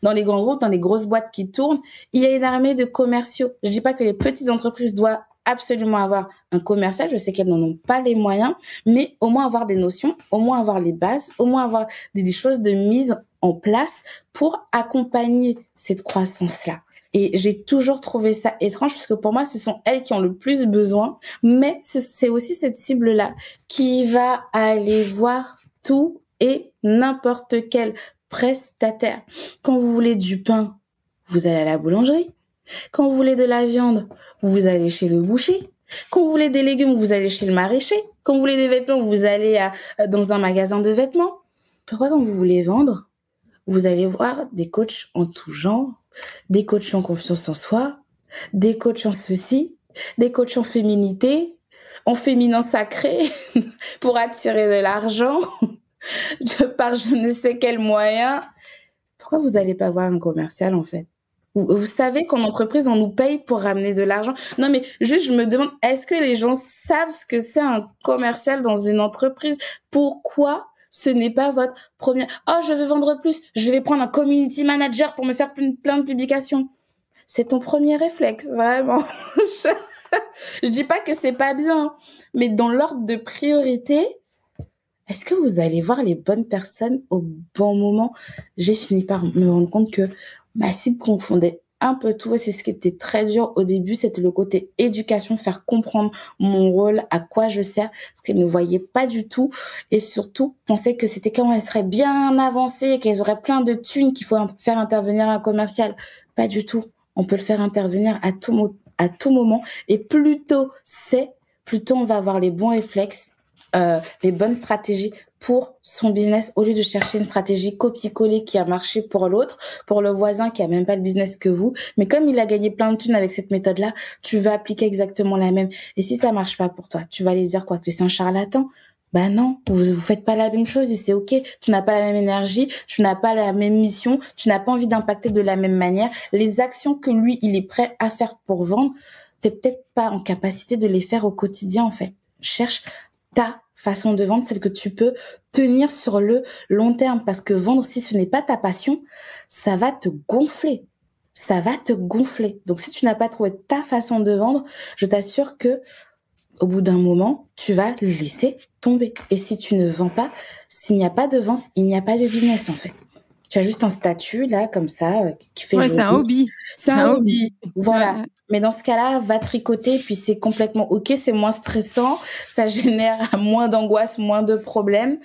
dans les grands groupes, dans les grosses boîtes qui tournent, il y a une armée de commerciaux. Je dis pas que les petites entreprises doivent absolument avoir un commercial. Je sais qu'elles n'en ont pas les moyens, mais au moins avoir des notions, au moins avoir les bases, au moins avoir des choses de mise en place pour accompagner cette croissance-là. Et j'ai toujours trouvé ça étrange parce que pour moi, ce sont elles qui ont le plus besoin, mais c'est aussi cette cible-là qui va aller voir tout et n'importe quel prestataire. Quand vous voulez du pain, vous allez à la boulangerie. Quand vous voulez de la viande, vous allez chez le boucher. Quand vous voulez des légumes, vous allez chez le maraîcher. Quand vous voulez des vêtements, vous allez dans un magasin de vêtements. Pourquoi quand vous voulez vendre, vous allez voir des coachs en tout genre, des coachs en confiance en soi, des coachs en ceci, des coachs en féminité, en féminin sacré, pour attirer de l'argent, par je ne sais quel moyen. Pourquoi vous n'allez pas voir un commercial, en fait? Vous savez qu'en entreprise, on nous paye pour ramener de l'argent. Non, mais juste, je me demande, est-ce que les gens savent ce que c'est un commercial dans une entreprise? Pourquoi ce n'est pas votre première... Oh, je veux vendre plus. Je vais prendre un community manager pour me faire plein de publications. C'est ton premier réflexe, vraiment. Je dis pas que c'est pas bien, mais dans l'ordre de priorité, est-ce que vous allez voir les bonnes personnes au bon moment? J'ai fini par me rendre compte que ma cible confondait un peu tout et c'est ce qui était très dur au début, c'était le côté éducation, faire comprendre mon rôle, à quoi je sers, parce qu'elles ne voyaient pas du tout et surtout pensaient que c'était quand elles seraient bien avancées, qu'elles auraient plein de thunes qu'il faut faire intervenir un commercial. Pas du tout. On peut le faire intervenir à tout moment et plus tôt on va avoir les bons réflexes, les bonnes stratégies pour son business au lieu de chercher une stratégie copier-coller qui a marché pour l'autre, pour le voisin qui a même pas le business que vous. Mais comme il a gagné plein de thunes avec cette méthode-là, tu vas appliquer exactement la même. Et si ça marche pas pour toi, tu vas aller dire quoi? Que c'est un charlatan? Bah non, vous faites pas la même chose et c'est OK. Tu n'as pas la même énergie, tu n'as pas la même mission, tu n'as pas envie d'impacter de la même manière. Les actions que lui, il est prêt à faire pour vendre, t'es peut-être pas en capacité de les faire au quotidien, en fait. Cherche ta façon de vendre, celle que tu peux tenir sur le long terme. Parce que vendre, si ce n'est pas ta passion, ça va te gonfler. ça va te gonfler. Donc, si tu n'as pas trouvé ta façon de vendre, je t'assure que au bout d'un moment, tu vas le laisser tomber. Et si tu ne vends pas, s'il n'y a pas de vente, il n'y a pas de business, en fait. Tu as juste un statut, là, comme ça, qui fait Ouais, c'est joli. un hobby. C'est un hobby. hobby. Voilà. Ouais. Mais dans ce cas-là, va tricoter, puis c'est complètement OK, c'est moins stressant, ça génère moins d'angoisse, moins de problèmes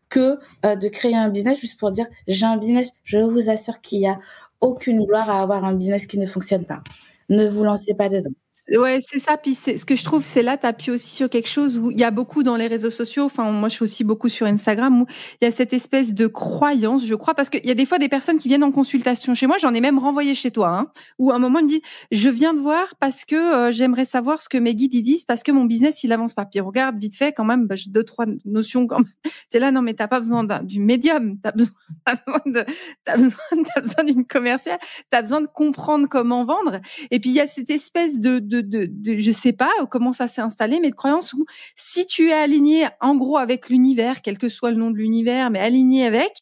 que de créer un business juste pour dire j'ai un business. Je vous assure qu'il y a aucune gloire à avoir un business qui ne fonctionne pas. Ne vous lancez pas dedans. Ouais, c'est ça. Puis c'est ce que je trouve, c'est là, tu appuies aussi sur quelque chose où il y a beaucoup dans les réseaux sociaux. Enfin, moi, je suis aussi beaucoup sur Instagram où il y a cette espèce de croyance, je crois, parce qu'il y a des fois des personnes qui viennent en consultation chez moi. J'en ai même renvoyé chez toi, hein, où à un moment ils me disent, je viens de voir parce que j'aimerais savoir ce que mes guides ils disent parce que mon business il avance pas. Puis regarde vite fait quand même, j'ai 2-3 notions quand même. T'es là, non mais t'as pas besoin du médium, t'as besoin d'une commerciale, t'as besoin de comprendre comment vendre. Et puis il y a cette espèce de je sais pas comment ça s'est installé, mais de croyance où si tu es aligné en gros avec l'univers, quel que soit le nom de l'univers, mais aligné avec,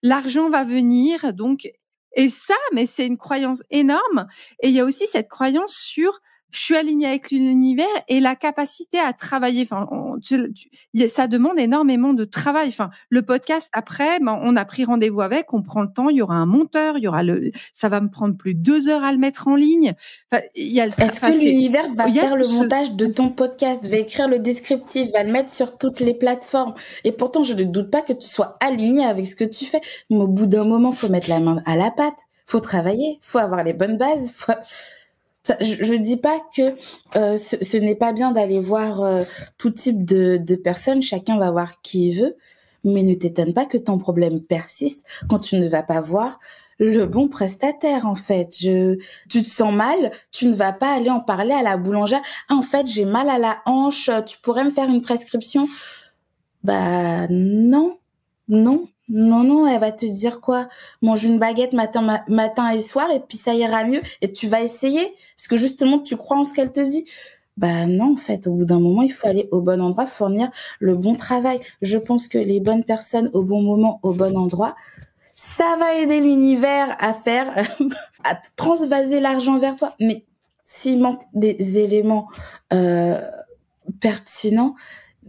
l'argent va venir. Donc, et ça, mais c'est une croyance énorme. Et il y a aussi cette croyance sur je suis aligné avec l'univers et la capacité à travailler. Enfin, ça demande énormément de travail. Enfin, le podcast après, ben, on a pris rendez-vous avec, on prend le temps. Il y aura un monteur, ça va me prendre plus de 2 heures à le mettre en ligne. Enfin, il y a Est-ce que l'univers va faire le montage de ton podcast, va écrire le descriptif, va le mettre sur toutes les plateformes? Et pourtant, je ne doute pas que tu sois aligné avec ce que tu fais. Mais au bout d'un moment, faut mettre la main à la pâte. Faut travailler. Faut avoir les bonnes bases. Je dis pas que ce n'est pas bien d'aller voir tout type de personnes. Chacun va voir qui il veut. Mais ne t'étonne pas que ton problème persiste quand tu ne vas pas voir le bon prestataire, en fait. Tu te sens mal, tu ne vas pas aller en parler à la boulangère. Ah, en fait, j'ai mal à la hanche, tu pourrais me faire une prescription? Bah, non, non, non, non, elle va te dire quoi? Mange une baguette matin et soir et puis ça ira mieux et tu vas essayer parce que justement, tu crois en ce qu'elle te dit. Bah non, en fait, au bout d'un moment, il faut aller au bon endroit, fournir le bon travail. Je pense que les bonnes personnes au bon moment, au bon endroit, ça va aider l'univers à faire, à transvaser l'argent vers toi. Mais s'il manque des éléments pertinents,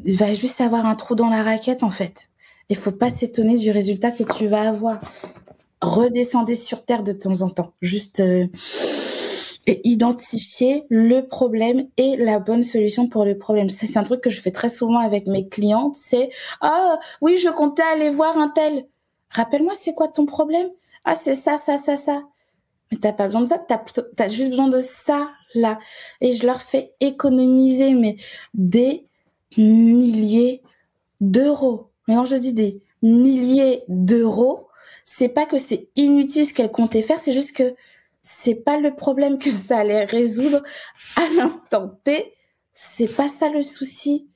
il va juste avoir un trou dans la raquette, en fait. Il faut pas s'étonner du résultat que tu vas avoir. Redescendez sur terre de temps en temps. Juste et identifier le problème et la bonne solution pour le problème. C'est un truc que je fais très souvent avec mes clientes. C'est « Ah, oui, je comptais aller voir un tel. Rappelle-moi, c'est quoi ton problème? Ah, c'est ça, ça, ça, ça. » Mais t'as pas besoin de ça, t'as juste besoin de ça, là. Et je leur fais économiser, mais des milliers d'euros. Mais quand je dis des milliers d'euros, c'est pas que c'est inutile ce qu'elles comptaient faire, c'est juste que c'est pas le problème que ça allait résoudre à l'instant T. C'est pas ça le souci.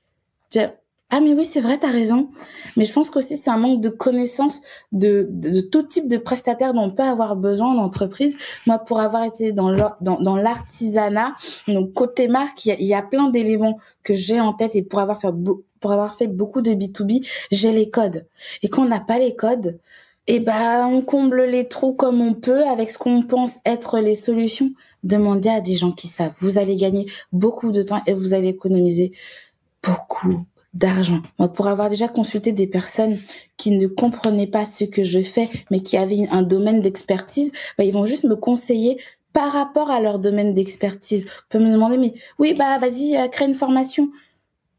Ah mais oui, c'est vrai, t'as raison. Mais je pense qu'aussi c'est un manque de connaissance de tout type de prestataires dont on peut avoir besoin en entreprise. Moi, pour avoir été dans l'artisanat, donc côté marque, il y a plein d'éléments que j'ai en tête et pour avoir fait beaucoup de B2B, j'ai les codes. Et quand on n'a pas les codes, eh ben, on comble les trous comme on peut avec ce qu'on pense être les solutions. Demandez à des gens qui savent. Vous allez gagner beaucoup de temps et vous allez économiser beaucoup d'argent. Moi, pour avoir déjà consulté des personnes qui ne comprenaient pas ce que je fais, mais qui avaient un domaine d'expertise, ils vont juste me conseiller par rapport à leur domaine d'expertise. On peut me demander, mais oui, vas-y, crée une formation.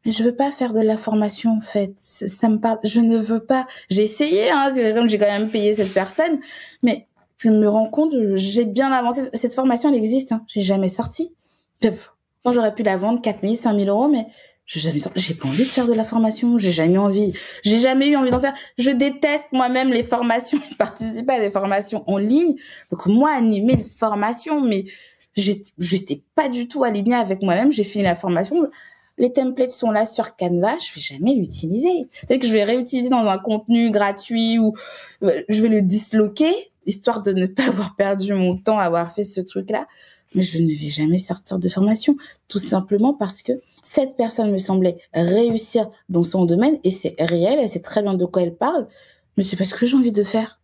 Mais je veux pas faire de la formation, en fait. Ça me parle. Je ne veux pas. J'ai essayé, hein, comme j'ai quand même payé cette personne, mais je me rends compte, j'ai bien avancé. Cette formation, elle existe, hein. J'ai jamais sorti. Quand j'aurais pu la vendre 4 000, 5 000 euros, mais j'ai pas envie de faire de la formation. J'ai jamais eu envie d'en faire. Je déteste moi-même les formations, participer à des formations en ligne. Donc, moi, animer une formation, mais j'étais pas du tout alignée avec moi-même. J'ai fini la formation. Les templates sont là sur Canva, je vais jamais l'utiliser. Peut-être que je vais réutiliser dans un contenu gratuit ou je vais le disloquer, histoire de ne pas avoir perdu mon temps à avoir fait ce truc-là. Mais je ne vais jamais sortir de formation, tout simplement parce que cette personne me semblait réussir dans son domaine et c'est réel, elle sait très bien de quoi elle parle. mais c'est pas ce que j'ai envie de faire.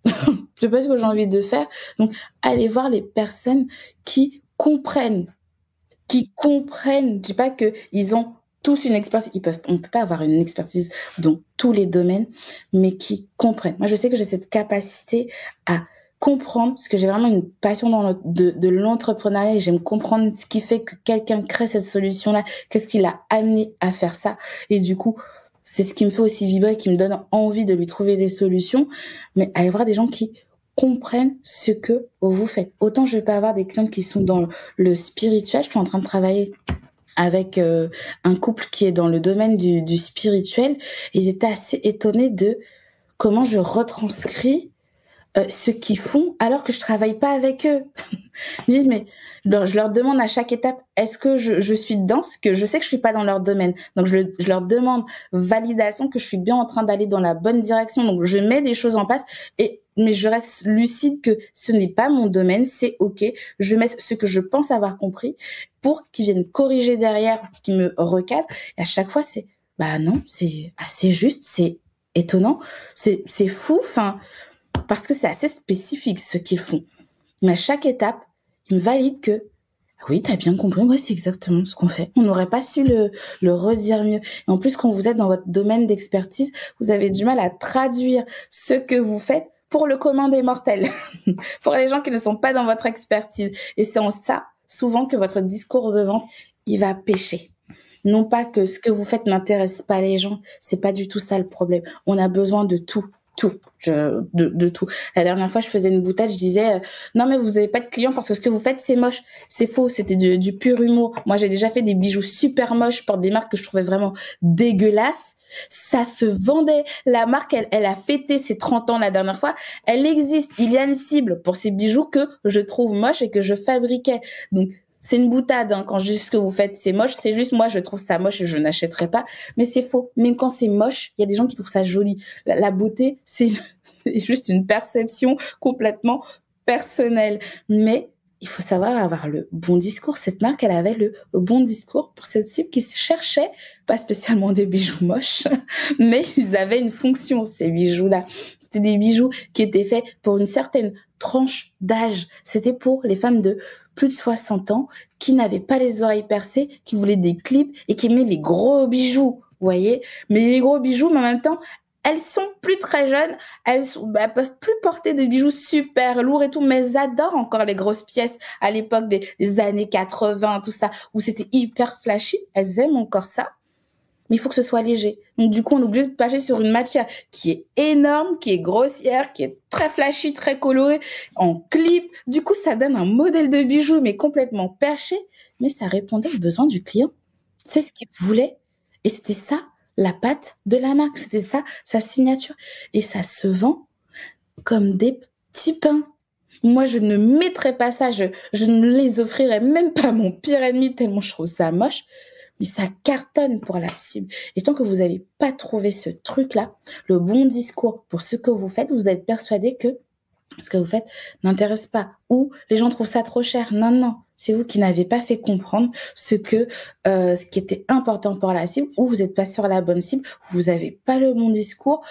C'est pas ce que j'ai envie de faire. Donc, allez voir les personnes qui comprennent. Qui comprennent. Je dis pas qu'ils ont tous une expertise. On peut pas avoir une expertise dans tous les domaines, mais qui comprennent. Moi, je sais que j'ai cette capacité à comprendre, parce que j'ai vraiment une passion de l'entrepreneuriat et j'aime comprendre ce qui fait que quelqu'un crée cette solution-là, qu'est-ce qui l'a amené à faire ça. Et du coup, c'est ce qui me fait aussi vibrer, qui me donne envie de lui trouver des solutions, mais aller voir des gens qui comprennent ce que vous faites. Autant je vais pas avoir des clientes qui sont dans le spirituel. Je suis en train de travailler avec un couple qui est dans le domaine du spirituel. Ils étaient assez étonnés de comment je retranscris ce qu'ils font alors que je travaille pas avec eux. Ils disent, mais je leur demande à chaque étape, est-ce que je suis dedans? Parce que je sais que je suis pas dans leur domaine. Donc, je leur demande validation que je suis bien en train d'aller dans la bonne direction. Donc, je mets des choses en place mais je reste lucide que ce n'est pas mon domaine, c'est OK. Je mets ce que je pense avoir compris pour qu'ils viennent corriger derrière, qu'ils me recadrent. Et à chaque fois, bah non, c'est assez juste, c'est étonnant, c'est fou, parce que c'est assez spécifique ce qu'ils font. Mais à chaque étape, ils me valident que oui, t'as bien compris, ouais, c'est exactement ce qu'on fait. On n'aurait pas su le redire mieux. Et en plus, quand vous êtes dans votre domaine d'expertise, vous avez du mal à traduire ce que vous faites pour le commun des mortels, pour les gens qui ne sont pas dans votre expertise. Et c'est en ça, souvent, que votre discours de vente, il va pêcher. Non pas que ce que vous faites n'intéresse pas les gens, c'est pas du tout ça le problème. On a besoin de tout. De tout. La dernière fois, je faisais une boutade, je disais non mais vous avez pas de clients parce que ce que vous faites c'est moche. C'est faux, c'était du pur humour. Moi, j'ai déjà fait des bijoux super moches pour des marques que je trouvais vraiment dégueulasses. Ça se vendait. La marque, elle a fêté ses 30 ans la dernière fois. Elle existe. Il y a une cible pour ces bijoux que je trouve moches et que je fabriquais. Donc, c'est une boutade, quand je dis ce que vous faites, c'est moche. C'est juste, moi, je trouve ça moche et je n'achèterai pas. Mais c'est faux. Même quand c'est moche, il y a des gens qui trouvent ça joli. La beauté, c'est juste une perception complètement personnelle. Mais il faut savoir avoir le bon discours. Cette marque, elle avait le bon discours pour cette cible qui cherchait pas spécialement des bijoux moches, mais ils avaient une fonction, ces bijoux-là. C'était des bijoux qui étaient faits pour une certaine tranche d'âge. C'était pour les femmes de plus de 60 ans qui n'avaient pas les oreilles percées, qui voulaient des clips et qui aimaient les gros bijoux, vous voyez. Mais les gros bijoux, mais en même temps, elles sont plus très jeunes, elles peuvent plus porter des bijoux super lourds et tout, mais elles adorent encore les grosses pièces à l'époque des années 80, tout ça, où c'était hyper flashy. Elles aiment encore ça. Mais il faut que ce soit léger. Donc, du coup, on est obligé de passer sur une matière qui est énorme, qui est grossière, qui est très flashy, très colorée, en clip. Du coup, ça donne un modèle de bijou, mais complètement perché. Mais ça répondait aux besoins du client. C'est ce qu'il voulait. Et c'était ça, la patte de la marque. C'était ça, sa signature. Et ça se vend comme des petits pains. Moi, je ne mettrais pas ça. Je ne les offrirais même pas à mon pire ennemi, tellement je trouve ça moche. Mais ça cartonne pour la cible. Et tant que vous n'avez pas trouvé ce truc-là, le bon discours pour ce que vous faites, vous êtes persuadé que ce que vous faites n'intéresse pas. Ou les gens trouvent ça trop cher. Non. C'est vous qui n'avez pas fait comprendre ce qui était important pour la cible, ou vous n'êtes pas sur la bonne cible, vous n'avez pas le bon discours.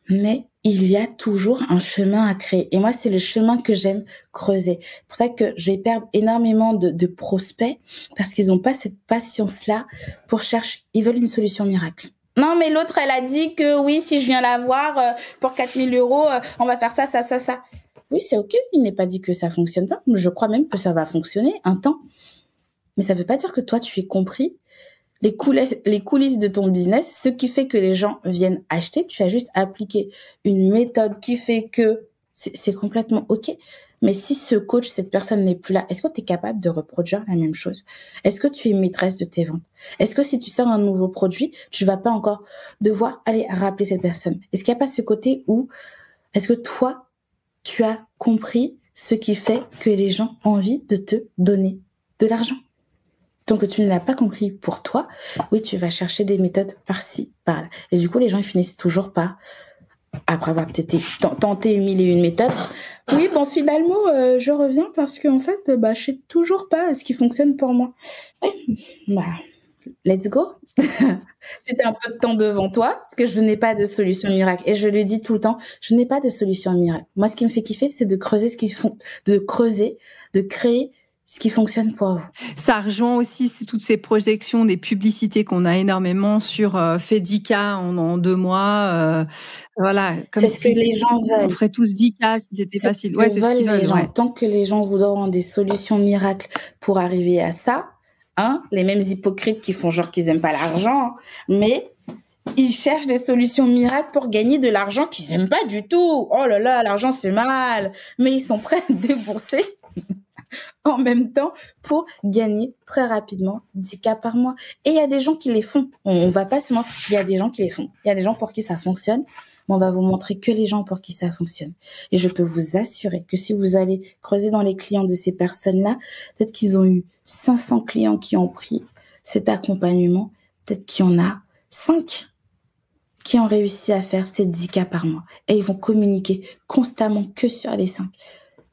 Mais il y a toujours un chemin à créer. Et moi, c'est le chemin que j'aime creuser. C'est pour ça que je vais perdre énormément de prospects parce qu'ils n'ont pas cette patience-là pour chercher. Ils veulent une solution miracle. Non, mais l'autre, elle a dit que oui, si je viens la voir pour 4 000 euros, on va faire ça. Oui, c'est OK. Il n'est pas dit que ça fonctionne pas. Je crois même que ça va fonctionner un temps. Mais ça veut pas dire que toi, tu es compris les coulisses de ton business, ce qui fait que les gens viennent acheter. Tu as juste appliqué une méthode qui fait que c'est complètement OK. Mais si ce coach, cette personne n'est plus là, est-ce que tu es capable de reproduire la même chose? Est-ce que tu es maîtresse de tes ventes? Est-ce que si tu sors un nouveau produit, tu vas pas encore devoir aller rappeler cette personne? Est-ce qu'il n'y a pas ce côté où est-ce que toi, tu as compris ce qui fait que les gens ont envie de te donner de l'argent? Tant que tu ne l'as pas compris pour toi, oui, tu vas chercher des méthodes par-ci, par-là. Et du coup, les gens, ils finissent toujours par, après avoir tenté 1001 méthodes, oui, bon, finalement, je reviens parce qu'en fait, je sais toujours pas ce qui fonctionne pour moi. Oui, let's go. Si tu as un peu de temps devant toi, parce que je n'ai pas de solution miracle. Et je le dis tout le temps, je n'ai pas de solution miracle. Moi, ce qui me fait kiffer, c'est de creuser de créer ce qui fonctionne pour vous. Ça rejoint aussi toutes ces projections des publicités qu'on a énormément sur fait 10K en 2 mois. Voilà, comme c'est ce que les gens veulent. On ferait tous 10K si c'était facile. Ouais, c'est ce qu'ils veulent. Ouais. Tant que les gens voudront des solutions miracles pour arriver à ça, hein, les mêmes hypocrites qui font genre qu'ils aiment pas l'argent, mais ils cherchent des solutions miracles pour gagner de l'argent qu'ils aiment pas du tout. Oh là là, l'argent c'est mal, mais ils sont prêts à débourser en même temps pour gagner très rapidement 10K par mois. Et il y a des gens qui les font. On va pas se mentir, il y a des gens qui les font. Il y a des gens pour qui ça fonctionne. Mais on va vous montrer que les gens pour qui ça fonctionne. Et je peux vous assurer que si vous allez creuser dans les clients de ces personnes-là, peut-être qu'ils ont eu 500 clients qui ont pris cet accompagnement. Peut-être qu'il y en a 5 qui ont réussi à faire ces 10K par mois. Et ils vont communiquer constamment que sur les 5.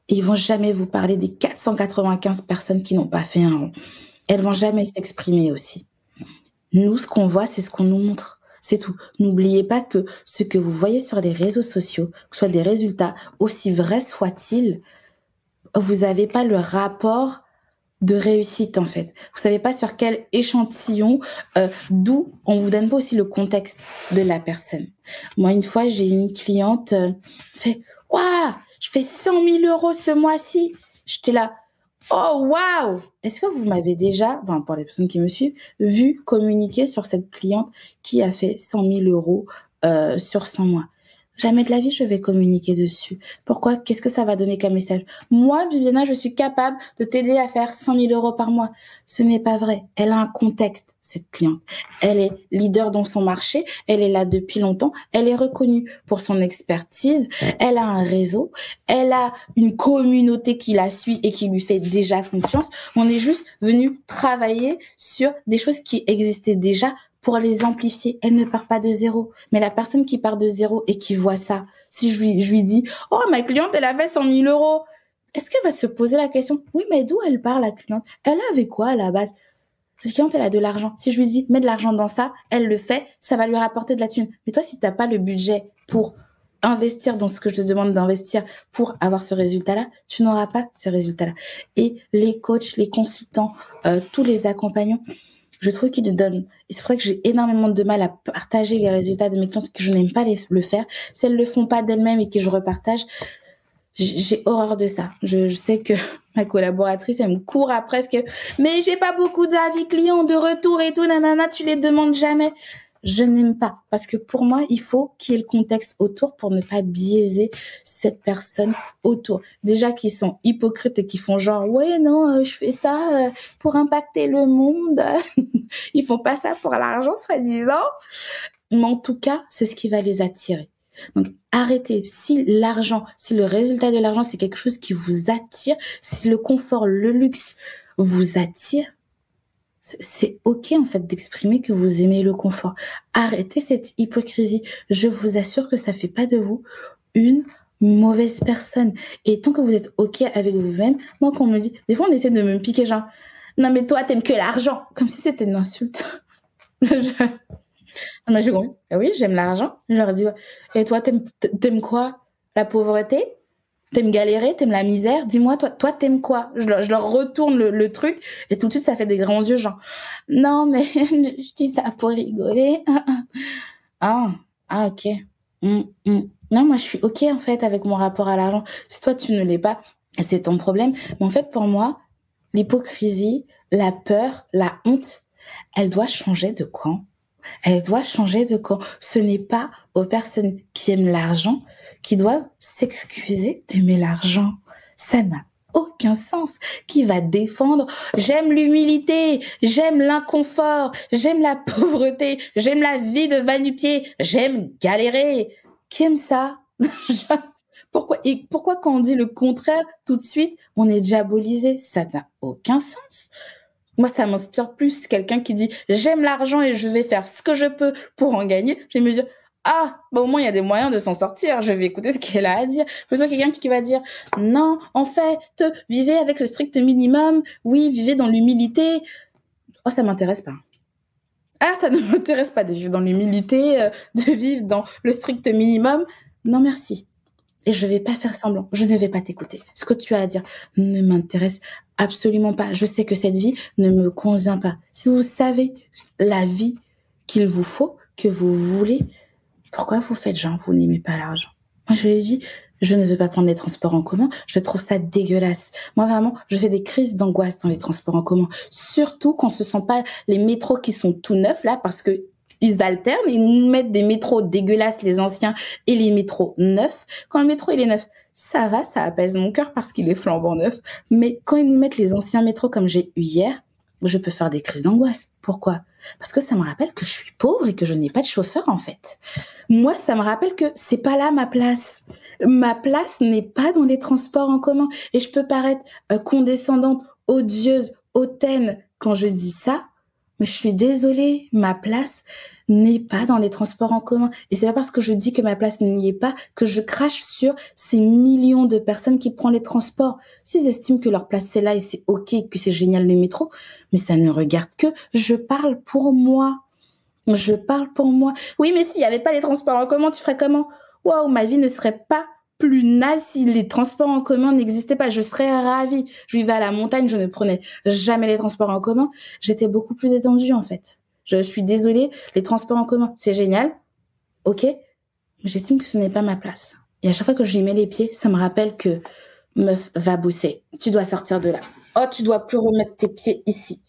Et ils vont jamais vous parler des 495 personnes qui n'ont pas fait un rond. Elles vont jamais s'exprimer aussi. Nous, ce qu'on voit, c'est ce qu'on nous montre. C'est tout. N'oubliez pas que ce que vous voyez sur les réseaux sociaux, que ce soit des résultats, aussi vrais soient-ils, vous n'avez pas le rapport de réussite, en fait. Vous savez pas sur quel échantillon, d'où on vous donne pas aussi le contexte de la personne. Moi, une fois, j'ai une cliente fait « Waouh, je fais 100 000 € ce mois-ci ». J'étais là « Oh, waouh !» Est-ce que vous m'avez déjà, enfin, pour les personnes qui me suivent, vu communiquer sur cette cliente qui a fait 100 000 € sur 100 mois? Jamais de la vie, je vais communiquer dessus. Pourquoi? Qu'est-ce que ça va donner comme message? Moi, Bibiana, je suis capable de t'aider à faire 100 000 € par mois. Ce n'est pas vrai. Elle a un contexte, cette cliente. Elle est leader dans son marché. Elle est là depuis longtemps. Elle est reconnue pour son expertise. Elle a un réseau. Elle a une communauté qui la suit et qui lui fait déjà confiance. On est juste venu travailler sur des choses qui existaient déjà pour les amplifier. Elle ne part pas de zéro. Mais la personne qui part de zéro et qui voit ça, si je lui dis « Oh, ma cliente, elle a fait 100 000 €, est-ce qu'elle va se poser la question « Oui, mais d'où elle part, la cliente? Elle avait quoi à la base ?» Cette cliente, elle a de l'argent. Si je lui dis « Mets de l'argent dans ça », elle le fait, ça va lui rapporter de la thune. Mais toi, si t'as pas le budget pour investir dans ce que je te demande d'investir pour avoir ce résultat-là, tu n'auras pas ce résultat-là. Et les coachs, les consultants, tous les accompagnants, je trouve qu'ils nous donnent, et c'est pour ça que j'ai énormément de mal à partager les résultats de mes clientes, que je n'aime pas le faire. Si elles le font pas d'elles-mêmes et que je repartage, j'ai horreur de ça. Je sais que ma collaboratrice, elle me court après parce que, mais j'ai pas beaucoup d'avis clients de retour et tout, nanana, tu les demandes jamais. Je n'aime pas, parce que pour moi, il faut qu'il y ait le contexte autour pour ne pas biaiser cette personne autour. Déjà qu'ils sont hypocrites et qui font genre, ouais, non, je fais ça pour impacter le monde. Ils font pas ça pour l'argent, soi-disant. Mais en tout cas, c'est ce qui va les attirer. Donc, arrêtez. Si le résultat de l'argent, c'est quelque chose qui vous attire, si le confort, le luxe vous attire, c'est ok en fait d'exprimer que vous aimez le confort. Arrêtez cette hypocrisie. Je vous assure que ça fait pas de vous une mauvaise personne. Et tant que vous êtes ok avec vous-même, moi quand on me dit, des fois on essaie de me piquer genre, non mais toi t'aimes que l'argent, comme si c'était une insulte. Moi je dis, oui j'aime l'argent. Je leur dis, ouais. Et toi t'aimes quoi? La pauvreté? T'aimes galérer, t'aimes la misère, dis-moi, toi, t'aimes quoi? Je leur retourne le truc, et tout de suite, ça fait des grands yeux, genre, non, mais je dis ça pour rigoler. Ok. Non, moi, je suis ok, en fait, avec mon rapport à l'argent. Si toi, tu ne l'es pas, c'est ton problème. Mais en fait, pour moi, l'hypocrisie, la peur, la honte, elle doit changer de camp. Elle doit changer de camp. Ce n'est pas aux personnes qui aiment l'argent qui doivent s'excuser d'aimer l'argent. Ça n'a aucun sens. Qui va défendre « J'aime l'humilité, j'aime l'inconfort, j'aime la pauvreté, j'aime la vie de va-nu-pied, j'aime galérer ». Qui aime ça? Pourquoi quand on dit le contraire, tout de suite, on est diabolisé? Ça n'a aucun sens. Moi, ça m'inspire plus quelqu'un qui dit « J'aime l'argent et je vais faire ce que je peux pour en gagner ». Je vais me dire « Ah, bah au moins, il y a des moyens de s'en sortir. Je vais écouter ce qu'elle a à dire. » Plutôt quelqu'un qui va dire « Non, en fait, vivez avec le strict minimum. Oui, vivez dans l'humilité. » Oh, ça m'intéresse pas. Ah, ça ne m'intéresse pas de vivre dans l'humilité, de vivre dans le strict minimum. Non, merci. Et je vais pas faire semblant. Je ne vais pas t'écouter. Ce que tu as à dire ne m'intéresse absolument pas. Je sais que cette vie ne me convient pas. Si vous savez la vie qu'il vous faut, que vous voulez, pourquoi vous faites genre vous n'aimez pas l'argent? Moi, je lui ai dit, je ne veux pas prendre les transports en commun. Je trouve ça dégueulasse. Moi, vraiment, je fais des crises d'angoisse dans les transports en commun. Surtout quand ce sont pas les métros qui sont tout neufs, là, parce que ils alternent, ils nous mettent des métros dégueulasses, les anciens, et les métros neufs. Quand le métro, il est neuf, ça va, ça apaise mon cœur parce qu'il est flambant neuf. Mais quand ils nous mettent les anciens métros comme j'ai eu hier, je peux faire des crises d'angoisse. Pourquoi? Parce que ça me rappelle que je suis pauvre et que je n'ai pas de chauffeur, en fait. Moi, ça me rappelle que c'est pas là ma place. Ma place n'est pas dans les transports en commun. Et je peux paraître condescendante, odieuse, hautaine quand je dis ça, mais je suis désolée, ma place n'est pas dans les transports en commun. Et c'est pas parce que je dis que ma place n'y est pas que je crache sur ces millions de personnes qui prennent les transports. S'ils estiment que leur place c'est là et c'est ok, que c'est génial le métro, mais ça ne regarde que je parle pour moi. Je parle pour moi. Oui, mais s'il n'y avait pas les transports en commun, tu ferais comment? Waouh, ma vie ne serait pas plus naze si les transports en commun n'existaient pas. Je serais ravie. Je vivais à la montagne, je ne prenais jamais les transports en commun. J'étais beaucoup plus détendue, en fait. Je suis désolée, les transports en commun, c'est génial. Ok. Mais j'estime que ce n'est pas ma place. Et à chaque fois que j'y mets les pieds, ça me rappelle que meuf, va bosser. Tu dois sortir de là. Oh, tu dois plus remettre tes pieds ici.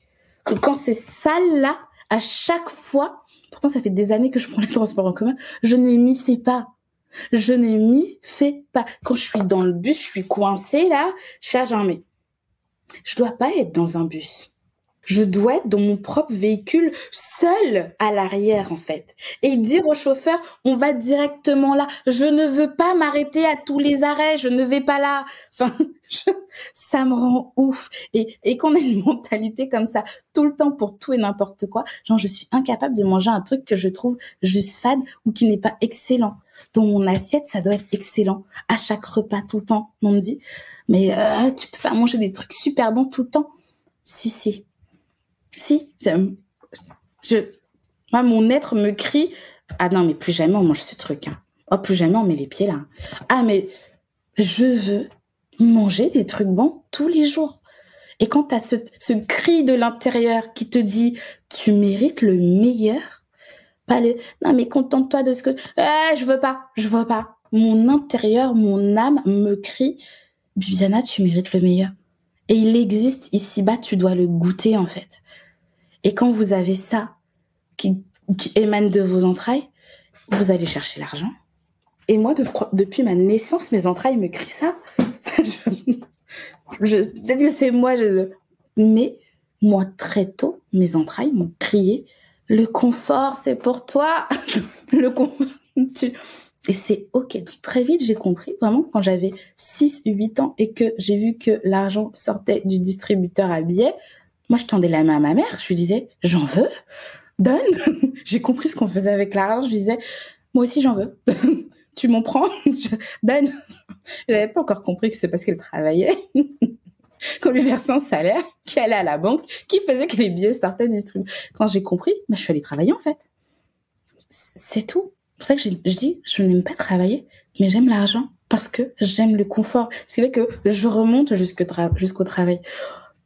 Que quand c'est sale là, à chaque fois, pourtant ça fait des années que je prends les transports en commun, je ne m'y fais pas. Je ne m'y fais pas. Quand je suis dans le bus, je suis coincée là, je suis à genre, mais je dois pas être dans un bus. Je dois être dans mon propre véhicule, seule à l'arrière, en fait. Et dire au chauffeur, on va directement là. Je ne veux pas m'arrêter à tous les arrêts. Je ne vais pas là. Enfin, ça me rend ouf. Et qu'on ait une mentalité comme ça, tout le temps pour tout et n'importe quoi. Genre, je suis incapable de manger un truc que je trouve juste fade ou qui n'est pas excellent. Dans mon assiette, ça doit être excellent. À chaque repas, tout le temps. On me dit, mais tu peux pas manger des trucs super bons tout le temps. Si. Moi, mon être me crie, ah non, mais plus jamais on mange ce truc. Hein. Oh, plus jamais on met les pieds là. Ah, mais je veux manger des trucs bons tous les jours. Et quand t'as ce cri de l'intérieur qui te dit, tu mérites le meilleur, pas le, non, mais contente-toi de ce que, je veux pas. Mon intérieur, mon âme me crie, Bibiana, tu mérites le meilleur. Et il existe ici-bas, tu dois le goûter, en fait. Et quand vous avez ça qui émane de vos entrailles, vous allez chercher l'argent. Et moi, depuis ma naissance, mes entrailles me crient ça. Peut-être que c'est moi. Mais moi, très tôt, mes entrailles m'ont crié, le confort, c'est pour toi. Le confort. Et c'est ok. Donc, très vite, j'ai compris, vraiment, quand j'avais 6-8 ans et que j'ai vu que l'argent sortait du distributeur à billets, moi, je tendais la main à ma mère. Je lui disais, j'en veux, donne. J'ai compris ce qu'on faisait avec l'argent. Je lui disais, moi aussi, j'en veux. Tu m'en prends, donne. Je n'avais pas encore compris que c'est parce qu'elle travaillait. Qu'on lui versait un salaire, qui allait à la banque, qui faisait que les billets sortaient distribués. Quand j'ai compris, je suis allée travailler, en fait. C'est tout. C'est pour ça que je dis, je n'aime pas travailler, mais j'aime l'argent parce que j'aime le confort. Ce qui fait que je remonte jusqu'au travail.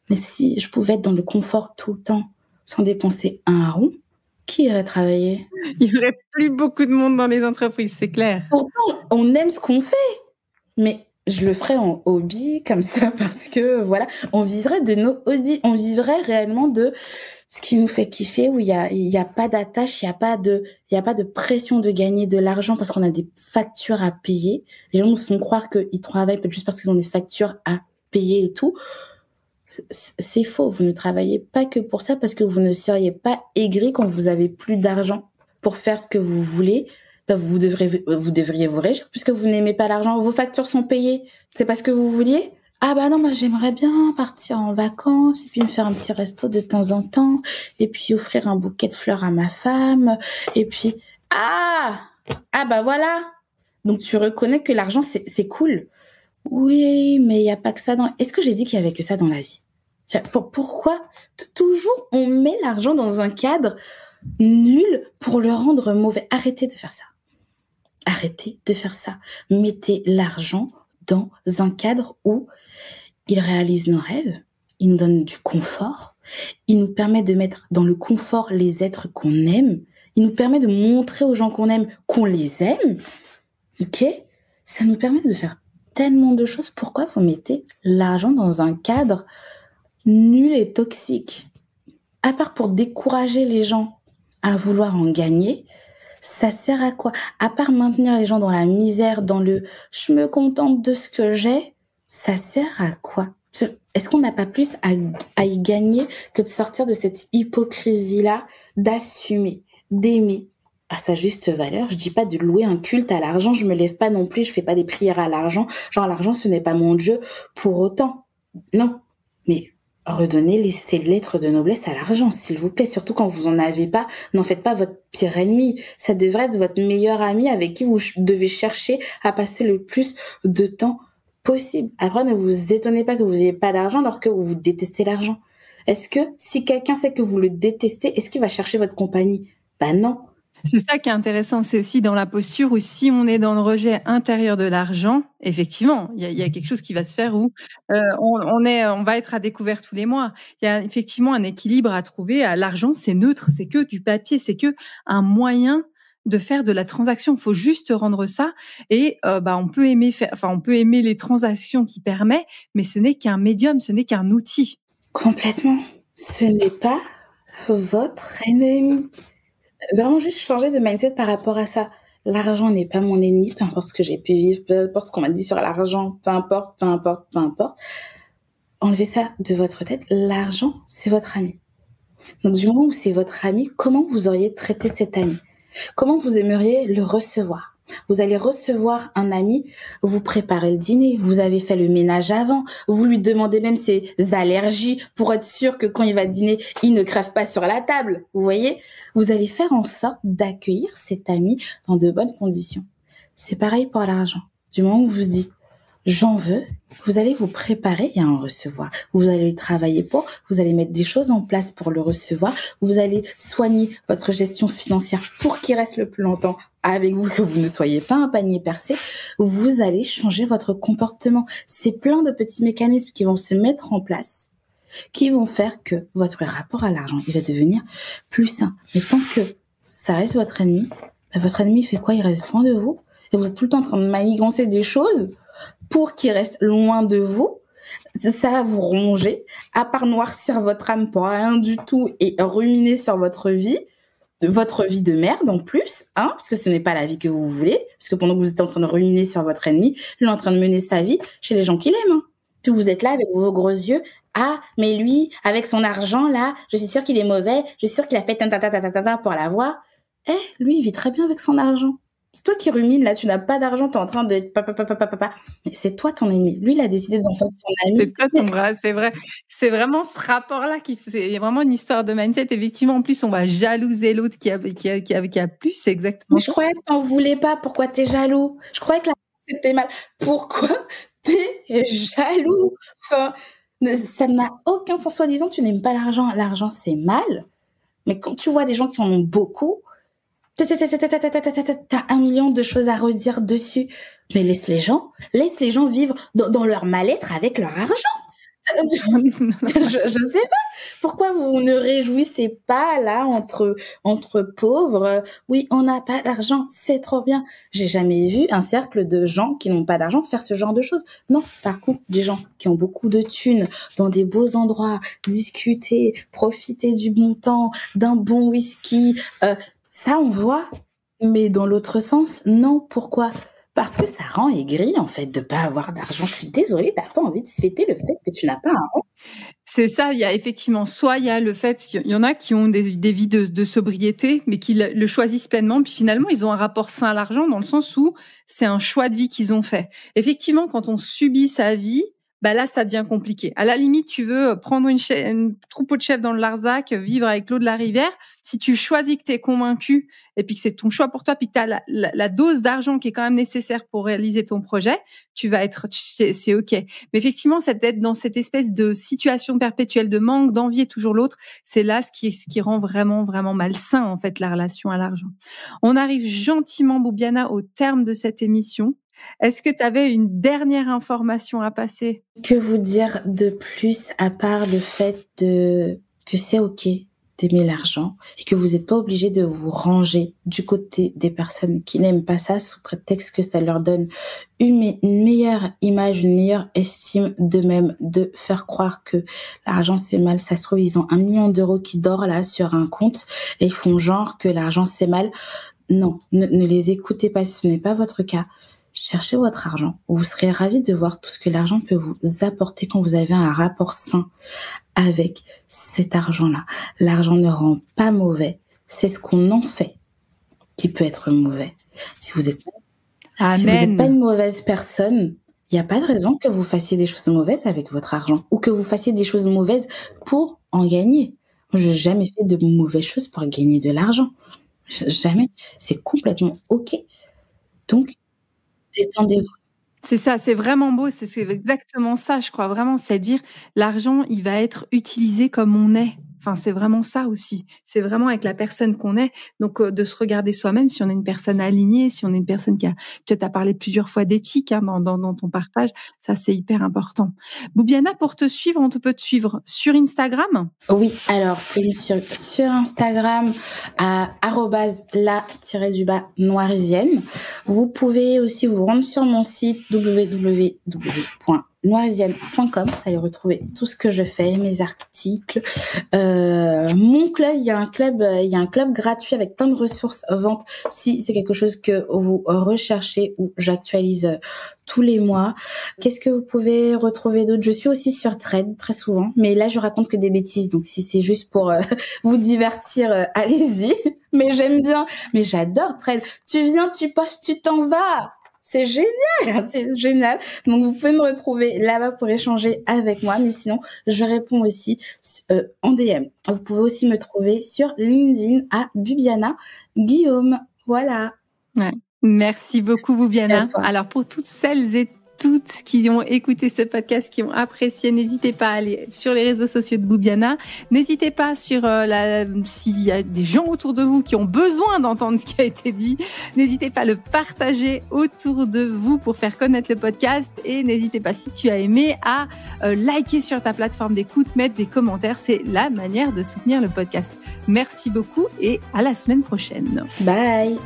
Mais si je pouvais être dans le confort tout le temps, sans dépenser un rond, qui irait travailler? Il n'y aurait plus beaucoup de monde dans les entreprises, c'est clair. Pourtant, on aime ce qu'on fait. Mais je le ferais en hobby, comme ça, parce que, voilà, on vivrait de nos hobbies. On vivrait réellement de ce qui nous fait kiffer, où il y a pas d'attache, il y a pas de pression de gagner de l'argent parce qu'on a des factures à payer. Les gens nous font croire qu'ils travaillent peut-être juste parce qu'ils ont des factures à payer et tout. C'est faux, vous ne travaillez pas que pour ça parce que vous ne seriez pas aigri quand vous avez plus d'argent pour faire ce que vous voulez. Vous devriez vous réjouir puisque vous n'aimez pas l'argent. Vos factures sont payées. C'est parce que vous vouliez? Ah bah non, moi j'aimerais bien partir en vacances et puis me faire un petit resto de temps en temps et puis offrir un bouquet de fleurs à ma femme et puis ah bah voilà. Donc tu reconnais que l'argent c'est cool. Oui, mais il y a pas que ça dans. Est-ce que j'ai dit qu'il y avait que ça dans la vie? Pourquoi toujours on met l'argent dans un cadre nul pour le rendre mauvais. Arrêtez de faire ça. Arrêtez de faire ça. Mettez l'argent dans un cadre où il réalise nos rêves, il nous donne du confort, il nous permet de mettre dans le confort les êtres qu'on aime, il nous permet de montrer aux gens qu'on aime qu'on les aime. Ok? Ça nous permet de faire tellement de choses. Pourquoi vous mettez l'argent dans un cadre nul et toxique? À part pour décourager les gens à vouloir en gagner, ça sert à quoi? À part maintenir les gens dans la misère, dans le « je me contente de ce que j'ai », ça sert à quoi? Est-ce qu'on n'a pas plus à y gagner que de sortir de cette hypocrisie-là, d'assumer, d'aimer à sa juste valeur? Je dis pas de louer un culte à l'argent, je me lève pas non plus, je fais pas des prières à l'argent, genre l'argent ce n'est pas mon Dieu pour autant. Non, mais redonnez ces lettres de noblesse à l'argent, s'il vous plaît. Surtout quand vous en avez pas, n'en faites pas votre pire ennemi. Ça devrait être votre meilleur ami avec qui vous devez chercher à passer le plus de temps possible. Après, ne vous étonnez pas que vous n'ayez pas d'argent alors que vous détestez l'argent. Est-ce que si quelqu'un sait que vous le détestez, est-ce qu'il va chercher votre compagnie? Bah non. C'est ça qui est intéressant, c'est aussi dans la posture où si on est dans le rejet intérieur de l'argent, effectivement, il y a quelque chose qui va se faire où on va être à découvert tous les mois. Il y a effectivement un équilibre à trouver. L'argent, c'est neutre, c'est que du papier, c'est que un moyen de faire de la transaction. Il faut juste rendre ça et on peut aimer les transactions qui permet, mais ce n'est qu'un médium, ce n'est qu'un outil. Complètement. Ce n'est pas votre ennemi. Vraiment juste changer de mindset par rapport à ça. L'argent n'est pas mon ennemi, peu importe ce que j'ai pu vivre, peu importe ce qu'on m'a dit sur l'argent, peu importe. Enlevez ça de votre tête. L'argent, c'est votre ami. Donc du moment où c'est votre ami, comment vous auriez traité cet ami? Comment vous aimeriez le recevoir? Vous allez recevoir un ami, vous préparez le dîner, vous avez fait le ménage avant, vous lui demandez même ses allergies pour être sûr que quand il va dîner, il ne crève pas sur la table. Vous voyez? Vous allez faire en sorte d'accueillir cet ami dans de bonnes conditions. C'est pareil pour l'argent. Du moment où vous dites j'en veux, vous allez vous préparer à en recevoir. Vous allez travailler pour, vous allez mettre des choses en place pour le recevoir. Vous allez soigner votre gestion financière pour qu'il reste le plus longtemps avec vous, que vous ne soyez pas un panier percé. Vous allez changer votre comportement. C'est plein de petits mécanismes qui vont se mettre en place, qui vont faire que votre rapport à l'argent, il va devenir plus sain. Mais tant que ça reste votre ennemi il fait quoi? Il reste loin de vous. Et vous êtes tout le temps en train de manigancer des choses pour qu'il reste loin de vous. Ça va vous ronger, à part noircir votre âme pour rien du tout et ruminer sur votre vie de merde en plus, parce que ce n'est pas la vie que vous voulez, parce que pendant que vous êtes en train de ruminer sur votre ennemi, lui est en train de mener sa vie chez les gens qu'il aime. Puis vous êtes là avec vos gros yeux, mais lui, avec son argent là, je suis sûre qu'il est mauvais, je suis sûre qu'il a fait ta pour l'avoir. Lui, il vit très bien avec son argent. C'est toi qui rumines, là, tu n'as pas d'argent, t'es en train de papa. Mais c'est toi ton ennemi. Lui, il a décidé d'en faire son ami. C'est toi ton bras, c'est vrai. C'est vraiment ce rapport-là il y a vraiment une histoire de mindset. Effectivement, en plus, on va jalouser l'autre qui a plus, c'est exactement Mais je croyais que t'en voulais pas. Pourquoi t'es jaloux? Je croyais que la c'était mal. Pourquoi t'es jaloux? Enfin, ça n'a aucun sens. Soi-disant, tu n'aimes pas l'argent. L'argent, c'est mal. Mais quand tu vois des gens qui en ont beaucoup, t'as 1 million de choses à redire dessus. Mais laisse les gens vivre dans leur mal-être avec leur argent. Je sais pas. Pourquoi vous ne réjouissez pas là entre pauvres? Oui, on n'a pas d'argent, c'est trop bien. J'ai jamais vu un cercle de gens qui n'ont pas d'argent faire ce genre de choses. Non, par contre, des gens qui ont beaucoup de thunes, dans des beaux endroits, discuter, profiter du bon temps, d'un bon whisky, ça on voit. Mais dans l'autre sens, non. Pourquoi? Parce que ça rend aigri, en fait, de pas avoir d'argent. Je suis désolée, t'as pas envie de fêter le fait que tu n'as pas un rond. C'est ça, il y a effectivement, soit il y a le fait qu'il y en a qui ont des vies de sobriété, mais qui le choisissent pleinement, puis finalement, ils ont un rapport sain à l'argent dans le sens où c'est un choix de vie qu'ils ont fait. Effectivement, quand on subit sa vie, bah là, ça devient compliqué. À la limite, tu veux prendre une troupeau de chèvres dans le Larzac, vivre avec l'eau de la rivière. Si tu choisis que tu es convaincu et puis que c'est ton choix pour toi, puis que tu as la dose d'argent qui est quand même nécessaire pour réaliser ton projet, c'est OK. Mais effectivement, c'est d'être dans cette espèce de situation perpétuelle de manque, d'envier toujours l'autre, c'est là ce qui rend vraiment, vraiment malsain, en fait, la relation à l'argent. On arrive gentiment, Boubiana, au terme de cette émission. Est-ce que tu avais une dernière information à passer? Que vous dire de plus à part le fait que c'est OK d'aimer l'argent et que vous n'êtes pas obligé de vous ranger du côté des personnes qui n'aiment pas ça sous prétexte que ça leur donne une meilleure image, une meilleure estime d'eux-mêmes, de faire croire que l'argent c'est mal. Ça se trouve, ils ont 1 million d'euros qui dort là sur un compte et ils font genre que l'argent c'est mal. Non, ne les écoutez pas si ce n'est pas votre cas. Cherchez votre argent. Vous serez ravis de voir tout ce que l'argent peut vous apporter quand vous avez un rapport sain avec cet argent-là. L'argent ne rend pas mauvais. C'est ce qu'on en fait qui peut être mauvais. Si vous êtes pas une mauvaise personne, il n'y a pas de raison que vous fassiez des choses mauvaises avec votre argent ou que vous fassiez des choses mauvaises pour en gagner. Je n'ai jamais fait de mauvaises choses pour gagner de l'argent. Jamais. C'est complètement OK. Donc, détendez-vous. C'est ça, c'est vraiment beau, c'est exactement ça, je crois vraiment, c'est dire l'argent, il va être utilisé comme on est. Enfin, c'est vraiment ça aussi. C'est vraiment avec la personne qu'on est. Donc, de se regarder soi-même, si on est une personne alignée, si on est une personne qui a, tu as parlé plusieurs fois d'éthique dans ton partage, ça c'est hyper important. Boubiana, pour te suivre, on peut te suivre sur Instagram? Oui, alors, vous pouvez sur Instagram à @la_noirisienne. Vous pouvez aussi vous rendre sur mon site www.noirisienne.com. Vous allez retrouver tout ce que je fais, mes articles, mon club. Il y a un club gratuit avec plein de ressources vente si c'est quelque chose que vous recherchez ou j'actualise tous les mois. Qu'est-ce que vous pouvez retrouver d'autre? Je suis aussi sur Thread très souvent, mais là je raconte que des bêtises, donc si c'est juste pour vous divertir, allez-y. Mais j'aime bien, mais j'adore Thread. Tu viens, tu postes, tu t'en vas. C'est génial, c'est génial. Donc, vous pouvez me retrouver là-bas pour échanger avec moi. Mais sinon, je réponds aussi en DM. Vous pouvez aussi me trouver sur LinkedIn à Bubiana Guillaume. Voilà. Ouais. Merci beaucoup, Boubiana. Alors, pour toutes celles et toutes qui ont écouté ce podcast, qui ont apprécié, n'hésitez pas à aller sur les réseaux sociaux de Boubiana. N'hésitez pas sur s'il y a des gens autour de vous qui ont besoin d'entendre ce qui a été dit, n'hésitez pas à le partager autour de vous pour faire connaître le podcast. Et n'hésitez pas, si tu as aimé, à liker sur ta plateforme d'écoute, mettre des commentaires. C'est la manière de soutenir le podcast. Merci beaucoup et à la semaine prochaine. Bye.